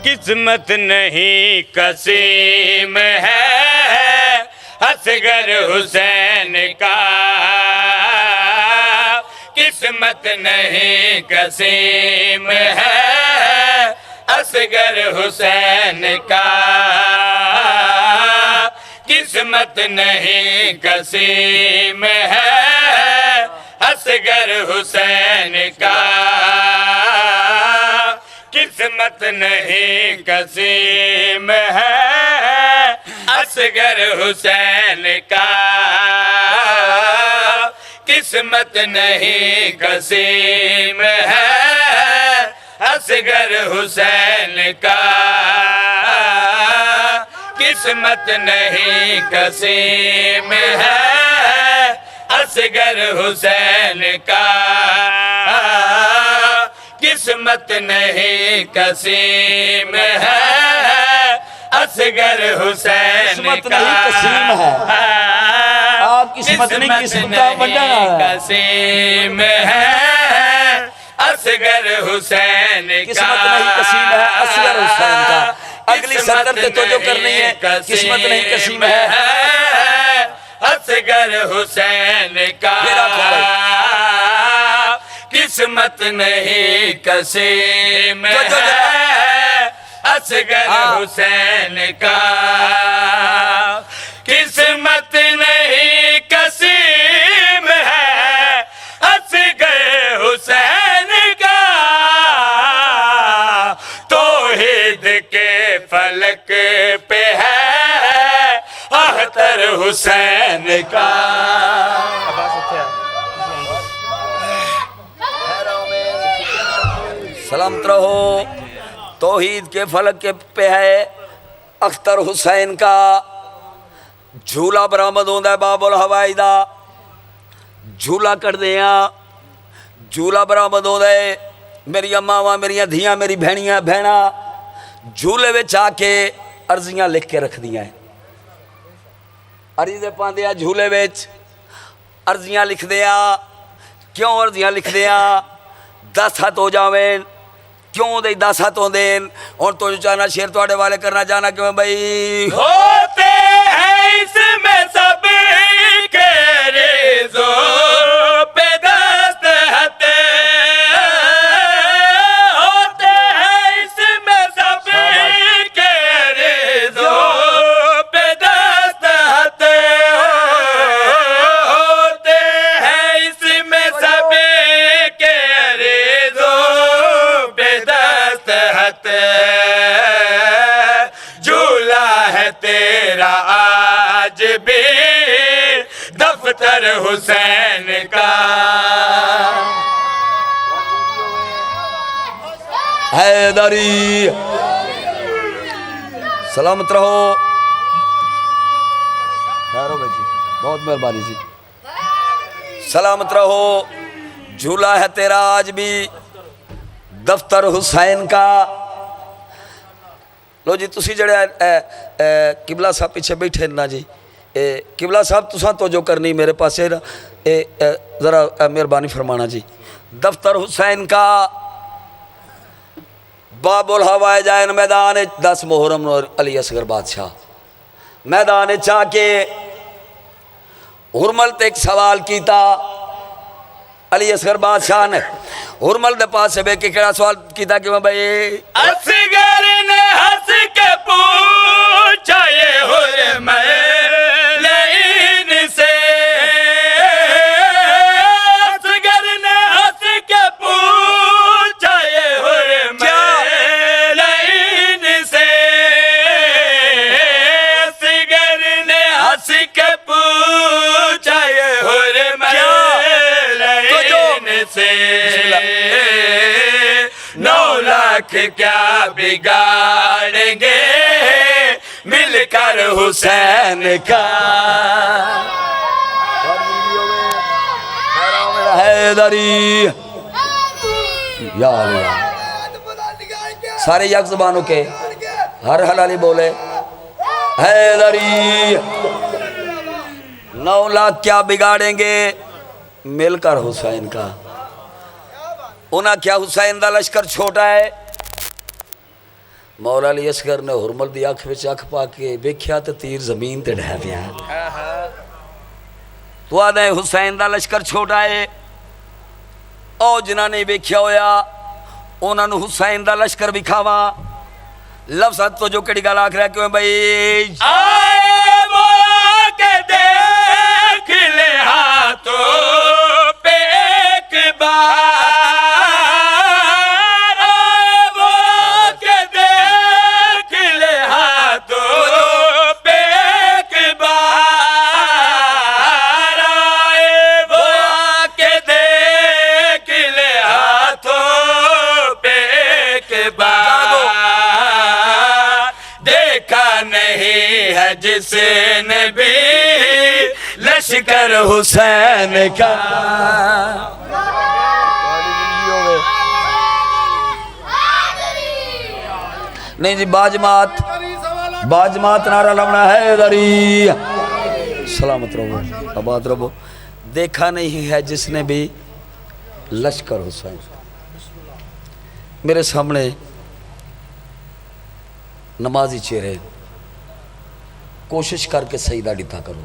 قسمت نہیں قسیم ہے اصغر حسین کا. قسمت نہیں قسیم ہے اصغر حسین کا، قسمت نہیں قسیم ہے اصغر حسین کا، قسمت نہیں قسیم ہے اصغر حسین کا، قسمت نہیں قسیم ہے اصغر حسین کا، قسمت نہیں قسیم ہے اصغر حسین کا، قسمت نہیں قسیم ہے اصغر حسین کا، قسمت نہیں قسم کا بننا قسیم ہے اصغر حسین کا، قسمت نہیں قسیم ہے اصغر حسین کا۔ اگلی سطر تے تو جو کرنی ہے قسمت نہیں قسیم ہے اصغر حسین کا، قسمت نہیں قسیم ہے اصغر حسین کا، قسمت نہیں قسیم ہے اصغر حسین کا، توحید کے فلک پہ ہے اختر حسین کا۔ سلامت رہو، توحید کے فلک کے پہ ہے اختر حسین کا، جھولا برآمد ہوندہ ہے باب الہوائی دا، جھولا کر دیا، جھولا برآمد ہوندہ ہے، میری اماں میری دھیاں میری بہنیاں بہنا جھولے وچ آ کے عرضیاں لکھ کے رکھ دیا ہیں، عریضے پاندیا جھولے وچ عرضیاں لکھ دیا، کیوں عرضیاں لکھ دیا؟ 10 ہاتھ ہو جاویں، کیوں دے 10 ہاتھ ہوں دین، اور تو جو چاہنا شیر توڑے والے کرنا چاہنا کیوں بھائی ہوتے ہیں اس میں سب کے ریزوں پہ دستخط، ہوتے ہیں اس میں سب کے ریزوں پہ دستخط، ہوتے ہیں اس میں سب کے ریزوں پہ دستخط، جھولا ہے تیرا آج بھی دفتر حسین کا۔ حیدری سلامت رہو، بہت مہربانی جی، سلامت رہو، جھولا ہے تیرا آج بھی دفتر حسین کا۔ لو جی تسی جڑے قبلہ صاحب پیچھے بیٹھے نا جی، قبلہ صاحب تساں تو جو کرنی میرے پاس ہے ذرا مہربانی فرمانا جی، دفتر حسین کا باب الہوائے جائن میدان 10 محرم علی اصغر بادشاہ میدان چاہ کے ہرمل تے ایک سوال کیتا، علی اصغر بادشاہ نے ہرمل دے پاس سے بے کے کڑا سوال کیتا کہ میں بھائی اصغر نے ہنس کے پوچھا یہ حرمل ان سے، اصغر نے ہنس کے پوچھا یہ حرمل ان سے، اصغر نے ہنس کے پوچھا یہ حرمل ان سے، 9 لاکھ کیا بگاڑیں گے مل کر حسین کا۔ حیدری یا اللہ، سارے یک زبانوں کے ہر حلالی بولے حیدری، 9 لاکھ کیا بگاڑیں گے مل کر حسین کا۔ انہاں کیا حسین دا لشکر چھوٹا ہے، مولا علی اصغر نے ہرمل دی اکھ وچ اکھ پا کے ویکھیا تے تیر زمین تے ڈھہ پیا، تو آدھے حسین دا لشکر چھوٹا ہے، او جنہاں نے ویکھیا ہویا انہاں نو حسین دا لشکر وکھاواں لفظات تو جو کڑی گل آکھ رہا کیوں بھائی آئے وہ کے دیکھ لے ہاتھوں پہ ایک بار آئے وہ کے دیکھ لے ہاتھوں پہ ایک بار آئے وہ کے دیکھ لے ہاتھوں پہ ایک بار دیکھا نہیں ہے جس نے بھی لشکر حسین کا نہیں جی باجمات نعرہ لونا ہے دری سلامت رہو آباد رہو دیکھا نہیں ہے جس نے بھی لشکر حسین میرے سامنے نمازی چہرے کوشش کر کے سجدہ ڈٹھا کرو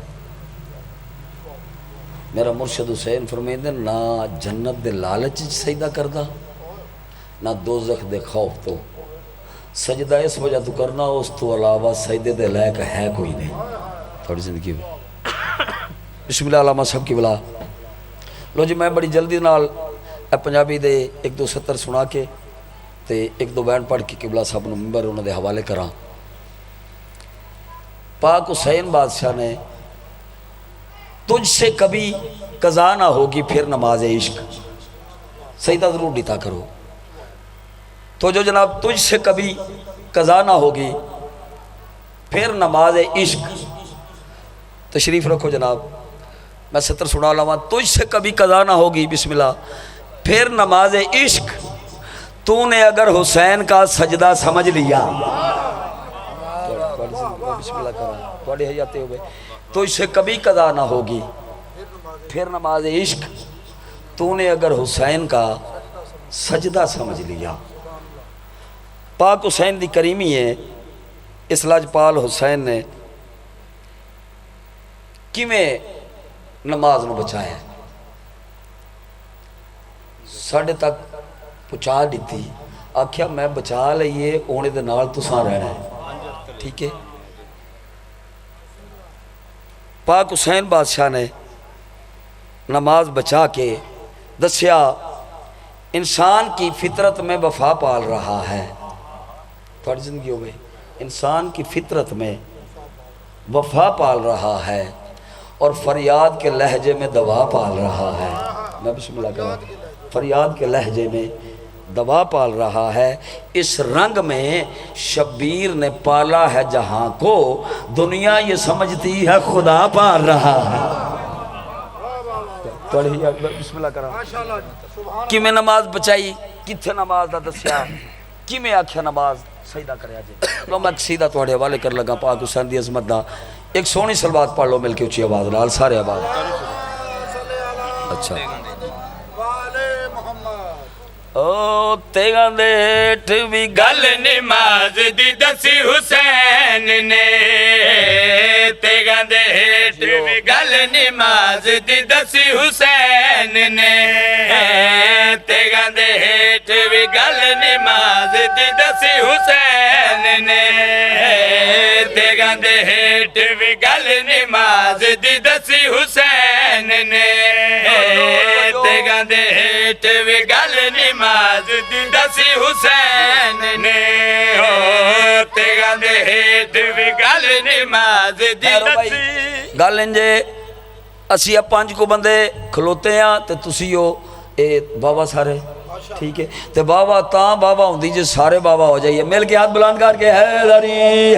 میرا مرشد حسین فرمیندے نہ جنت دے لالچ سجدہ کردا نہ دوزخ دے خوف تو سجدہ اس وجہ تو کرنا اس تو علاوہ سجدے دے لائق ہے کوئی نہیں تھوڑی زندگی میں بسم اللہ علامہ صاحب کی بلا لو جی میں بڑی جلدی نال پنجابی دے ایک دو ستر سنا کے تے ایک دو بیان پڑھ کے قبلہ صاحب نے ممبر انہوں دے حوالے کراں پاک حسین بادشاہ نے تجھ سے کبھی قضا نہ ہوگی پھر نماز عشق سجدہ ضرور ڈٹا کرو تو جو جناب تجھ سے کبھی قضا نہ ہوگی پھر نماز عشق تشریف رکھو جناب میں ستر سنا لوں تجھ سے کبھی قضا نہ ہوگی بسم اللہ پھر نماز عشق تو نے اگر حسین کا سجدہ سمجھ لیا بسم اللہ کرو تھوڑے حیاتے ہوئے تو اس سے کبھی قضا نہ ہوگی پھر نماز عشق تو نے اگر حسین کا سجدہ سمجھ لیا پاک حسین دی کریمی ہے اس لاجپال حسین نے کیویں نماز نو بچایا ساڑھے تک پہنچا دیتی آکھیا میں بچا لئیے اونے دے نال تساں رہنا ہے ٹھیک ہے پاک حسین بادشاہ نے نماز بچا کے دسیا انسان کی فطرت میں وفا پال رہا ہے تھوڑی زندگیوں میں انسان کی فطرت میں وفا پال رہا ہے اور فریاد کے لہجے میں دوا پال رہا ہے میں بسم اللہ کروں فریاد کے لہجے میں دوا پال رہا ہے اس رنگ میں شبیر نے پالا ہے جہاں کو دنیا یہ سمجھتی ہے خدا پال رہا ہے بسم اللہ کرام کی میں نماز بچائی کتھے نماز دا دسیا کی میں آکھیا نماز سجدہ کریا جائے لو میں سیدھا توڑے حوالے کر لگا پاک حسین دی عظمت دا ایک سونی سلوات پڑھ لو مل کے اچھی آواز لال سارے آواز اچھا او تیگاں دیٹھ بھی گل نماز دی دسی حسین نے تیگاں دیٹھ بھی گل نماز دی دسی حسین نے تیگاں دیٹھ بھی گل نماز دی دسی حسین نے تیگاں دیٹھ بھی گل نماز دی دسی حسین نے تیگاں دیٹھ بھی گل نماز دی دسی حسین نے تیگاں دیٹھ بھی گل نماز دی دسی گل انجے اسی اب 5 کو بندے کھلوتے ہیں تے تسی ہو اے بابا سارے ٹھیک ہے تے بابا تاں بابا ہوں دیجئے سارے بابا ہو جائیے مل کے ہاتھ بلند کر کے حیدری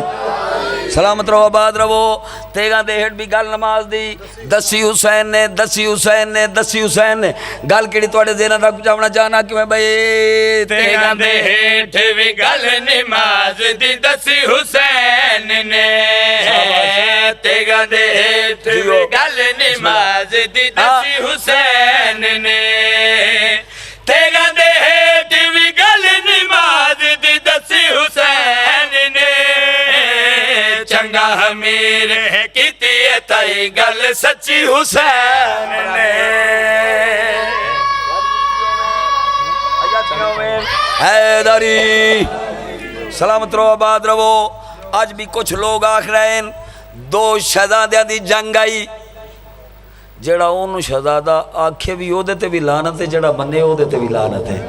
سلامت رہو آباد رہو تیگاں دے ہٹ بھی گل نماز دی دسی حسین نے دسی حسین نے دسی حسین نے گل کیڑی توڑے زیرہ تک پچھاونا چاہنا کہ میں بھئی تیگاں دے ہٹ بھی گل نماز دی دسی حسین نے تیگاں دے ہٹ بھی گل نماز دی دسی حسین نے تیگاں دے ہٹ بھی گل نماز دی دسی حسین نے چنگا امیر کیتی ہے تائی گل سچی حسین نے حیدری سلامت رہو آباد رہو اج بھی کچھ لوگ آکھ رہے ہیں دو شہزادیاں دی جنگ آئی جڑا اونوں شہزادہ آکھے بھی او دے تے بھی لعنت ہے جڑا بنے او دے تے بھی لعنت ہے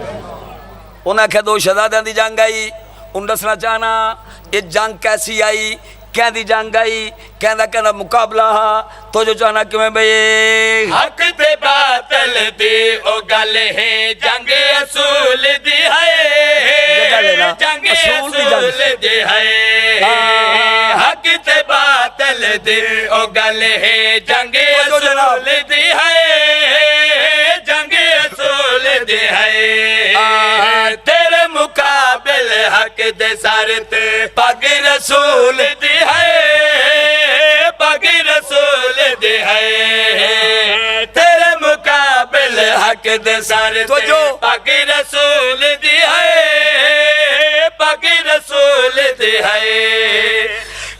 انہاں کہ دو شہزادیاں دی جنگ آئی ان دسنا چاہنا یہ جنگ کیسی آئی کہیں دی جنگ آئی کہنا مقابلہ تو جو چاہنا کیوں بھئی حق تے باطل دی او گل ہے جنگ اصول دی ہے جنگ اصول دی ہے حق تے باطل دی او گل ہے جنگ اصول دی ہے جنگ اصول دی ہے تیرے مقابل حق دے سار تے پگ رسول دی ہے پگ رسول دی ہے تیرے مقابل حق دے سار تے پگ رسول دی ہے پگ رسول دی ہے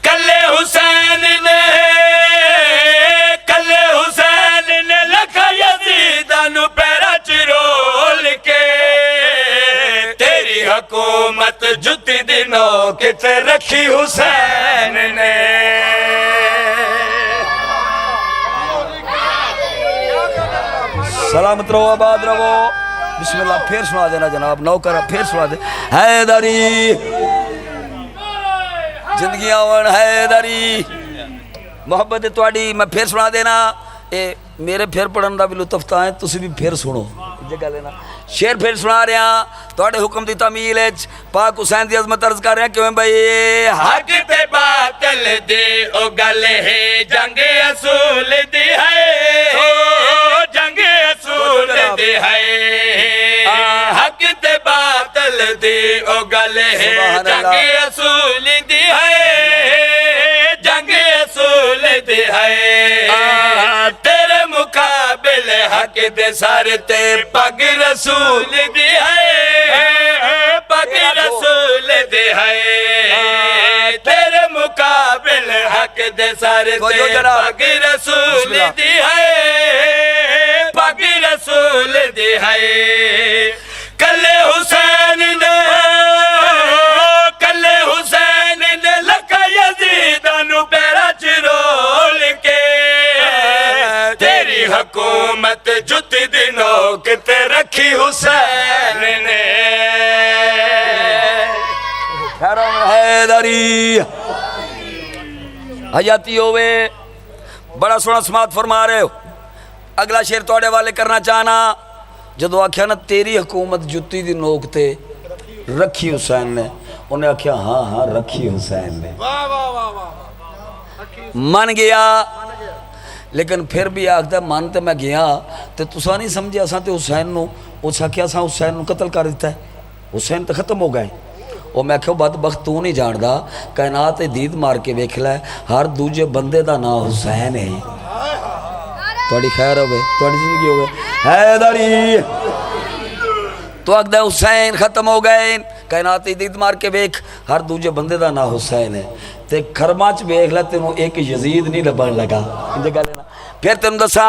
کلے حسین نے لکھا یزیدانو پیرا چرول کے تیری حکومت جتی دنوں کتے رکھی حسین نے سلامت رہو آباد رہو بسم اللہ پھر سنا دینا جناب نوکر پھر سنا دے حیدری زندگی آون حیدری محبت تواڈی میں پھر سنا دینا اے میرے پھر پڑھن دا بھی لطف تا ہے تسی بھی پھر سنو جگہ لینا شیر پھر سنا رہے ہیں تواڈے حکم دی تعمیل ہے پاک حسین دی عظمت عرض کر رہے ہیں کیوں بھئی حق تے باطل دی او گل ہے جنگ اصول دی ہے جنگ اصول دی ہے حق تے باطل دی او گل ہے جنگ اصول دی ہے جنگ اصول دی ہے تیرے مقابل حق دے سار تے پگ رسول دی ہے پگ رسول دی ہے تیرے مقابل حق دے سار تے پگ رسول دی ہے پگ رسول دی ہے کلے حسین نے لکھا یزیدانو پیرا چرول کے تیری حکومت جتی دنوں کتے رکھی حسین نے حیدری حیاتی ہوئے بڑا سونا سماعت فرما رہے ہو اگلا شیر توڑے والے کرنا چاہنا جدو آکھیا نا تیری حکومت جتی دی نوک تے رکھی حسین نے انہیں آکھیا ہاں ہاں رکھی حسین نے من گیا لیکن پھر بھی آکھتا مانتے میں گیا تے تسا نہیں سمجھے اساں تے حسین نو اس آکھیا اساں حسین نو قتل کر دیتا ہے حسین تے ختم ہو گئے اور میں کہو بدبخت تو نہیں جاندا کائنات دید مار کے ویکھ لے ہر دوجے بندے دا نام حسین ہے توڑی خیر ہوئے توڑی زندگی ہوئے حیدری تو آکھدا حسین ختم ہو گئے کائنات دید مار کے ویکھ ہر دوجے بندے دا نام حسین ہے تے کھرماچ ویکھ لے تینوں ایک یزید نہیں لبن لگا جگہ لینا پھر تینوں دسا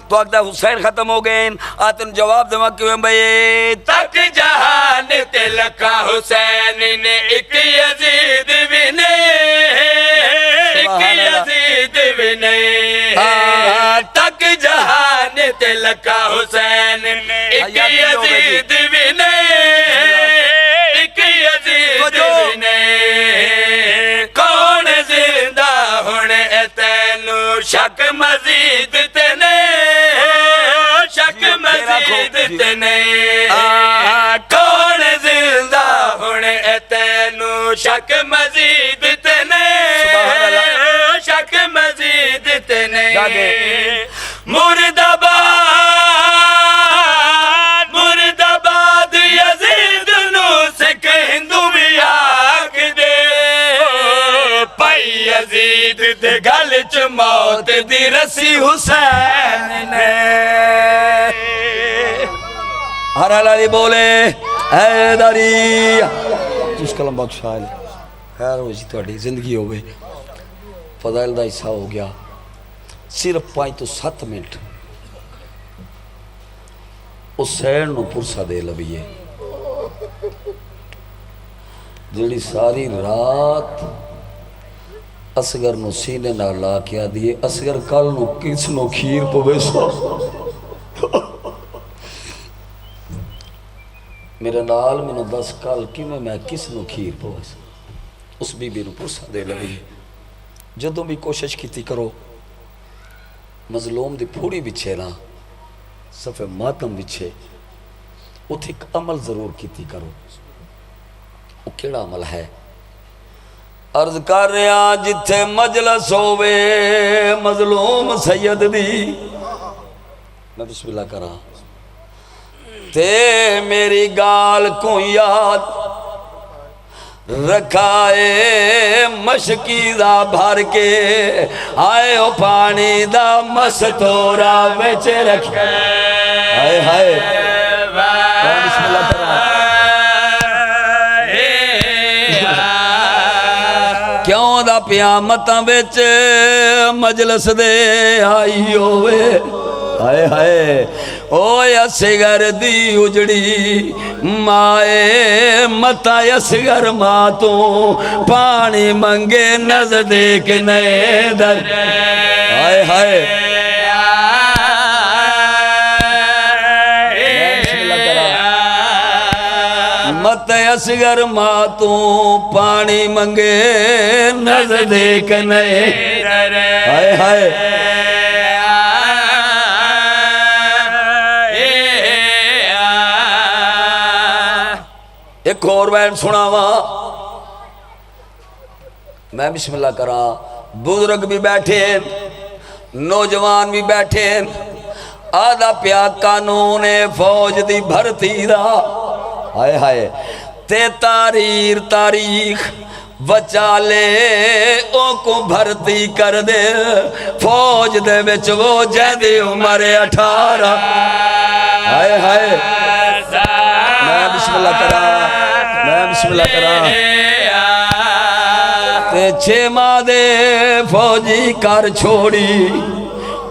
تو آکھدا حسین ختم ہو گئے آ تینوں جواب دے کیوں بھئی تک جہان تے لکھا حسین نے ایک یزید بھی نہیں ایک یزید بھی نہیں تک جہان تے لکھا حسین نے ایک یزید بھی نہیں ایک یزید بھی نہیں کون زندہ ہونے تینوں شک مزید تے نہیں شک مزید تے نہیں کون زندہ ہونے تینوں شک مزید تے نہیں شک مزید تے نہیں مرد آباد یزید نو سکھ ہندو بھی آکھ دے پائی یزید دے گل چ موت دی رسی حسین نے ہر علی بولے حیدری اس کلم بخشا لے خیر ہو جی تواڈی زندگی ہو گئی فضائل دا حصہ ہو گیا صرف 5 تو 7 منٹ حسین نو پرسا دے لبیے جڑی ساری رات اصغر نو سینے نہ لا کے آدھی اصغر کل نو کس نو کھیر پوے سو میرے نال میں نو دس کل کی میں کس نو کھیر پوے سو اس بی بی نو پرسا دے لگی جدوں بھی کوشش کیتی کرو مظلوم دی پھوڑی بچھے نا صفے ماتم بچھے اتھے ایک عمل ضرور کیتی کرو وہ کیڑا عمل ہے عرض کر رہا جتھے مجلس ہووے مظلوم سید دی میں بسم اللہ کرا تے میری گال کو یاد رکھائے مشکی دا بھر کے آئے ہو پانی دا مستورا وچ رکھے آئے ہائے بسم اللہ کرا کیوں دا پیامتاں وچ مجلس دے آئی ہوئے ہائے ہائے اوے اصغر دی اجڑی مائے متا اصغر ماں تو پانی منگے نظر دیکھ نئے در ہائے ہائے مت اصغر ماں تو پانی منگے نظر دیکھ نئے ہائے ہائے ایک اور وین سناوا میں بسم اللہ کرا بزرگ بھی بیٹھے نوجوان بھی بیٹھے آدھا پیا قانون فوج دی بھرتی دا ہائے ہائے تے تاریخ بچا لے او کو بھرتی کر دے فوج دے وچ وہ جیدی عمر 18 ہائے ہائے میں بسم اللہ کرا میں بسم اللہ کرا تے 6 ماہ دے فوجی کر چھوڑی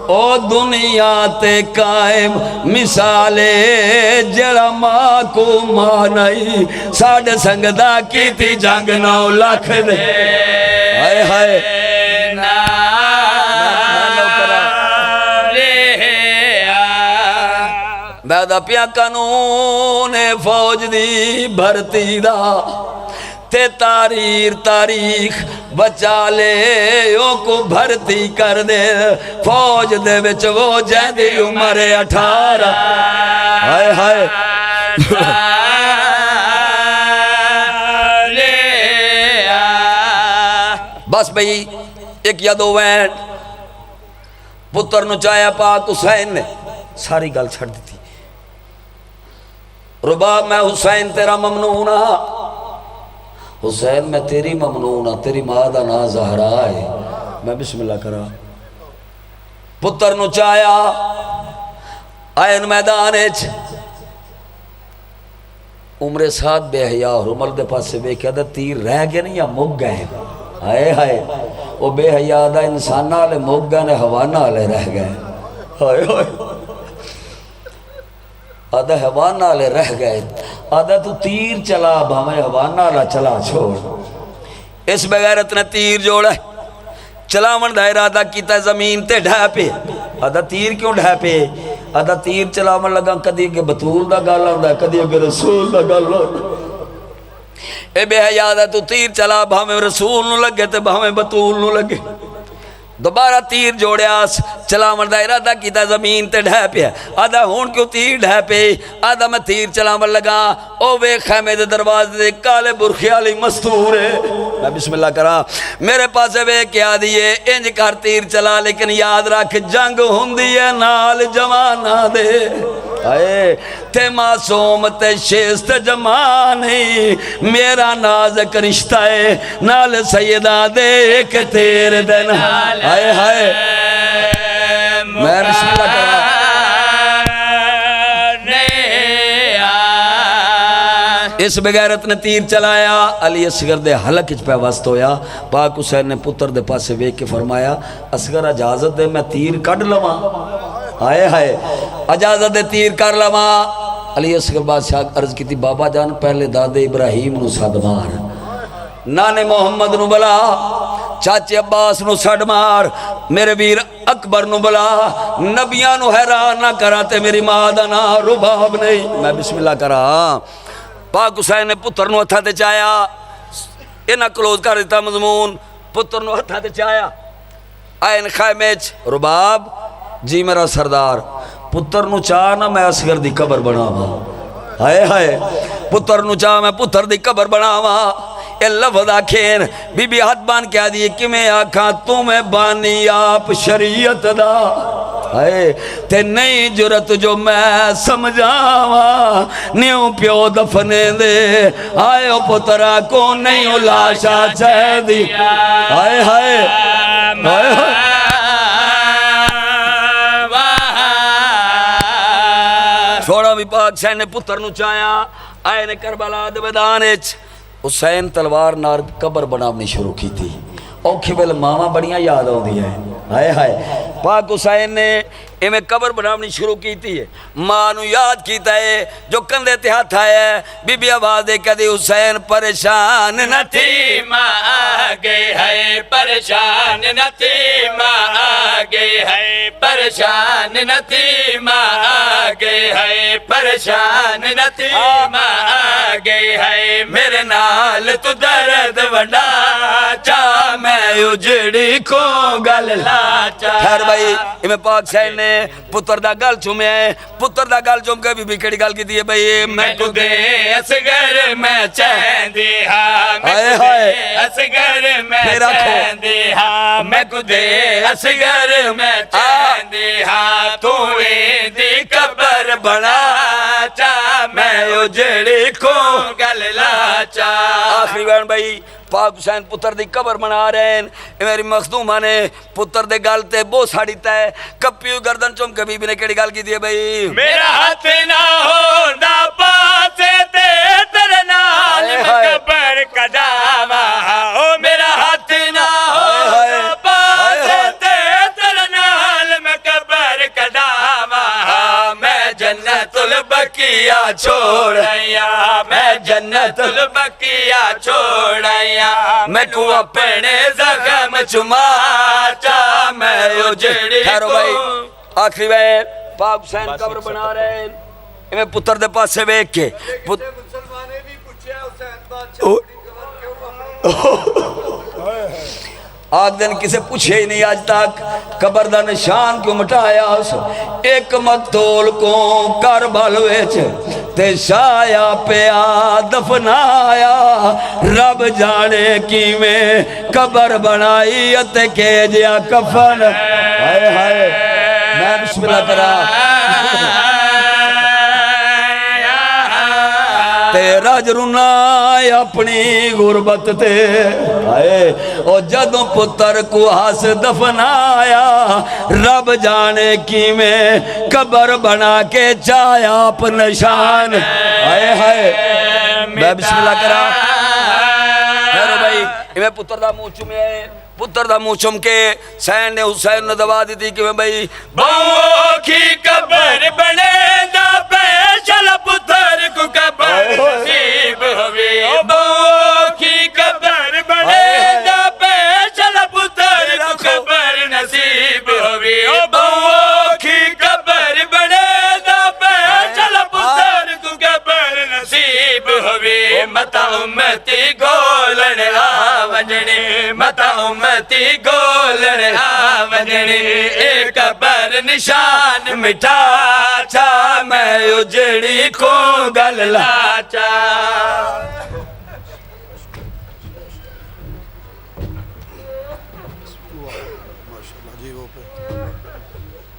او دنیا تے قائم مثالے جڑا ماں کو ماں نہیں ساڑھ سنگدہ کی تھی جنگ 9 لاکھ دے ہائے ہائے بیدہ پیا قانون فوج دی بھرتی دا تے تاریخ بچا لے او کو بھرتی کر دے فوج دے وچ وہ جیدی عمر 18 ہائے ہائے بس بھئی ایک یا 2 وین پتر نو چاہیا پاک حسین نے ساری گل چھڑ دی تھی رباب میں حسین تیرا ممنون حسین میں تیری ممنون تیری ماں دا نا زہرا ہے میں بسم اللہ کرا پتر نو چایا آئین میدان عمر ساتھ بے حیاء اور عمر دے پاس سے بے کیا دا تیر رہ گئے نہیں یا مگ گئے ہائے ہائے وہ بے حیاء دا انسانہ لے مگ گئے نے حوانہ لے رہ گئے ہائے ہائے آدھا حوانہ لے رہ گئے آدھا تو تیر چلا بھامے حوانہ لے چلا چھوڑ اس بغیرت نے تیر جوڑا ہے چلا من دا ارادہ کیتا زمین تے ڈھا پہ آدھا تیر کیوں ڈھا پہ آدھا تیر چلا من لگا کدی کے بطول دا گالا ہوں دا کدی کے رسول دا گالا ہوں اے بے حیاء دا تو تیر چلا بھامے رسول نو لگے تے بھامے بطول نو لگے دوبارہ تیر جوڑے آس چلا مرد ارادہ کیتا زمین تے ڈھے پہ آدھا ہون کیوں تیر ڈھے پہ آدھا میں تیر چلا مر لگا او بے خیمے دے دروازے دے کالے برخیالی مستور ہے میں بسم اللہ کرا میرے پاس بے کیا دیئے انج کر تیر چلا لیکن یاد رکھ جنگ ہوں دیئے نال جوانہ دے آئے تے معصوم تے شیست جمانی میرا نازک رشتہ ہے نال سیدہ دے ایک تیر دن آئے ہائے میں بسم اللہ کرا اس بغیرت نے تیر چلایا علی اصغر دے حلق اچ پہ وست ہویا پاک حسین نے پتر دے پاسے ویک کے فرمایا اصغر اجازت دے میں تیر کڑ لواں آئے ہائے اجازت دے تیر کر لواں علی اصغر بادشاہ عرض کی تھی بابا جان پہلے دادے ابراہیم نو صد مار نانے محمد نو بلا، چاچے عباس نو سڑ مار، میرے ویر اکبر نو بلا، نبیاں نو حیران نہ کرا تے میری ماں دا نا رباب نہیں۔ میں بسم اللہ کرا، پاک حسین نے پتر نو ہتھاں تے چایا، انہاں کلوز کر دیتا مضمون، پتر نو ہتھاں تے چایا، آئین خیمیچ رباب جی میرا سردار، پتر نو چاہ نا میں اصغر دی قبر بناوا، ہائے ہائے پتر نو چاہ میں پتر دی قبر بناوا، اے لفظ آکھین بی بی ہاتھ بان کیا دیئے کہ میں آکھاں تمہیں بانی آپ شریعت دا، ہائے تے نئی جرت جو میں سمجھاوا، نیوں پیو دفنے دے، آئے او پترہ کو نہیں لاشا چاہ دی، ہائے ہائے ہائے ہائے چھوڑا بھی پاک حسین نے پتر نو چایا، آئے نے کربلا دے میدانچ، حسین تلوار نار قبر بناونی شروع کی تھی، اوکھی ویل ماما بڑیاں یاد ہوندی ہے، ہائے ہائے پاک حسین نے ایمیں قبر بناونی شروع کی تھی، ماں نو یاد کیتا ہے جو کندھے تے ہاتھ آیا، بی بی آواز دے کدی حسین پریشان نہ تھی، ماں آگے ہے پریشان نہ تھی، ماں آگے ہے پریشان نہ تھی، ماں آگے ہے پریشان نہ تھی، ماں آگے ہے میرے نال تو درد وڈا چاہ میں اجڑی کو گل لاچا۔ خیر بھائی ایمیں پاک حسین نے پتر دا گل چومے ہیں، پتر دا گل چوم کے بی کڑی گل کی دیئے بھائی میں کو دے اصغر میں چین دی ہاں، میں ہائے کو ہائے دے اصغر میں میرا کھو چین دی ہاں، میں کو دے اصغر میں چین دی ہاں، تو دی قبر بنا چاہ میں اجڑی کو گل لاچا۔ آخری بین بھائی پاک حسین پتر دی قبر بنا رہے ہیں، میری مخدومہ نے پتر دے گل تے بو ساڑی تے کپیو گردن چوم کے بی بی نے کیڑی گل کی دیئے بھائی میرا ہاتھ نہ ہو نہ پاسے تے تیرے نال میں قبر کا جاوا، او میرا ہاتھ نہ ہو نہ پاسے تے تیرے نال میں قبر کا جاوا، میں جنت البقیہ چھوڑیا، میں جنت البقیہ چھوڑیا، میں کو اپنے زخم چما چاہ میں اجڑی خیرو بھائی آخری بین پاک حسین قبر بنا رہے ہیں، میں پتر دے پاس سے بیک کے مسلمانے بھی پوچھے حسین بادشاہ آگ دن کسے پوچھے ہی نہیں آج تک قبر دا نشان کیوں مٹایا اس ایک مقتول کو کربل وچ تے شایا پیا دفنایا، رب جانے کی میں قبر بنائی تے کے جیا کفن، ہائے ہائے میں بسم اللہ کرا تیرا جرنا اپنی غربت تے آئے او جدوں پتر کو ہس دفنایا، رب جانے کی میں قبر بنا کے چایا اپ نشان، آئے ہائے میں بسم اللہ کرا خیرو بھائی میں پتر دا منہ چومے پتر دا منہ چوم کے حسین نے حسین نے دوا دی تھی کہ میں بھائی بہو کی قبر بنے دا پیشل پتر کو قبر نصیب ہوئی، بہو کی قبر بنے دا پیشل پتر کو قبر نصیب ہوئی، بہو کی قبر بنے دا پیشل پتر کو قبر نصیب ہوئی، متا امتی گولن آونجنی، متا امتی گولن آونجنی، ایک قبر نشان مٹا چا میں اجڑی کو گل لاچا۔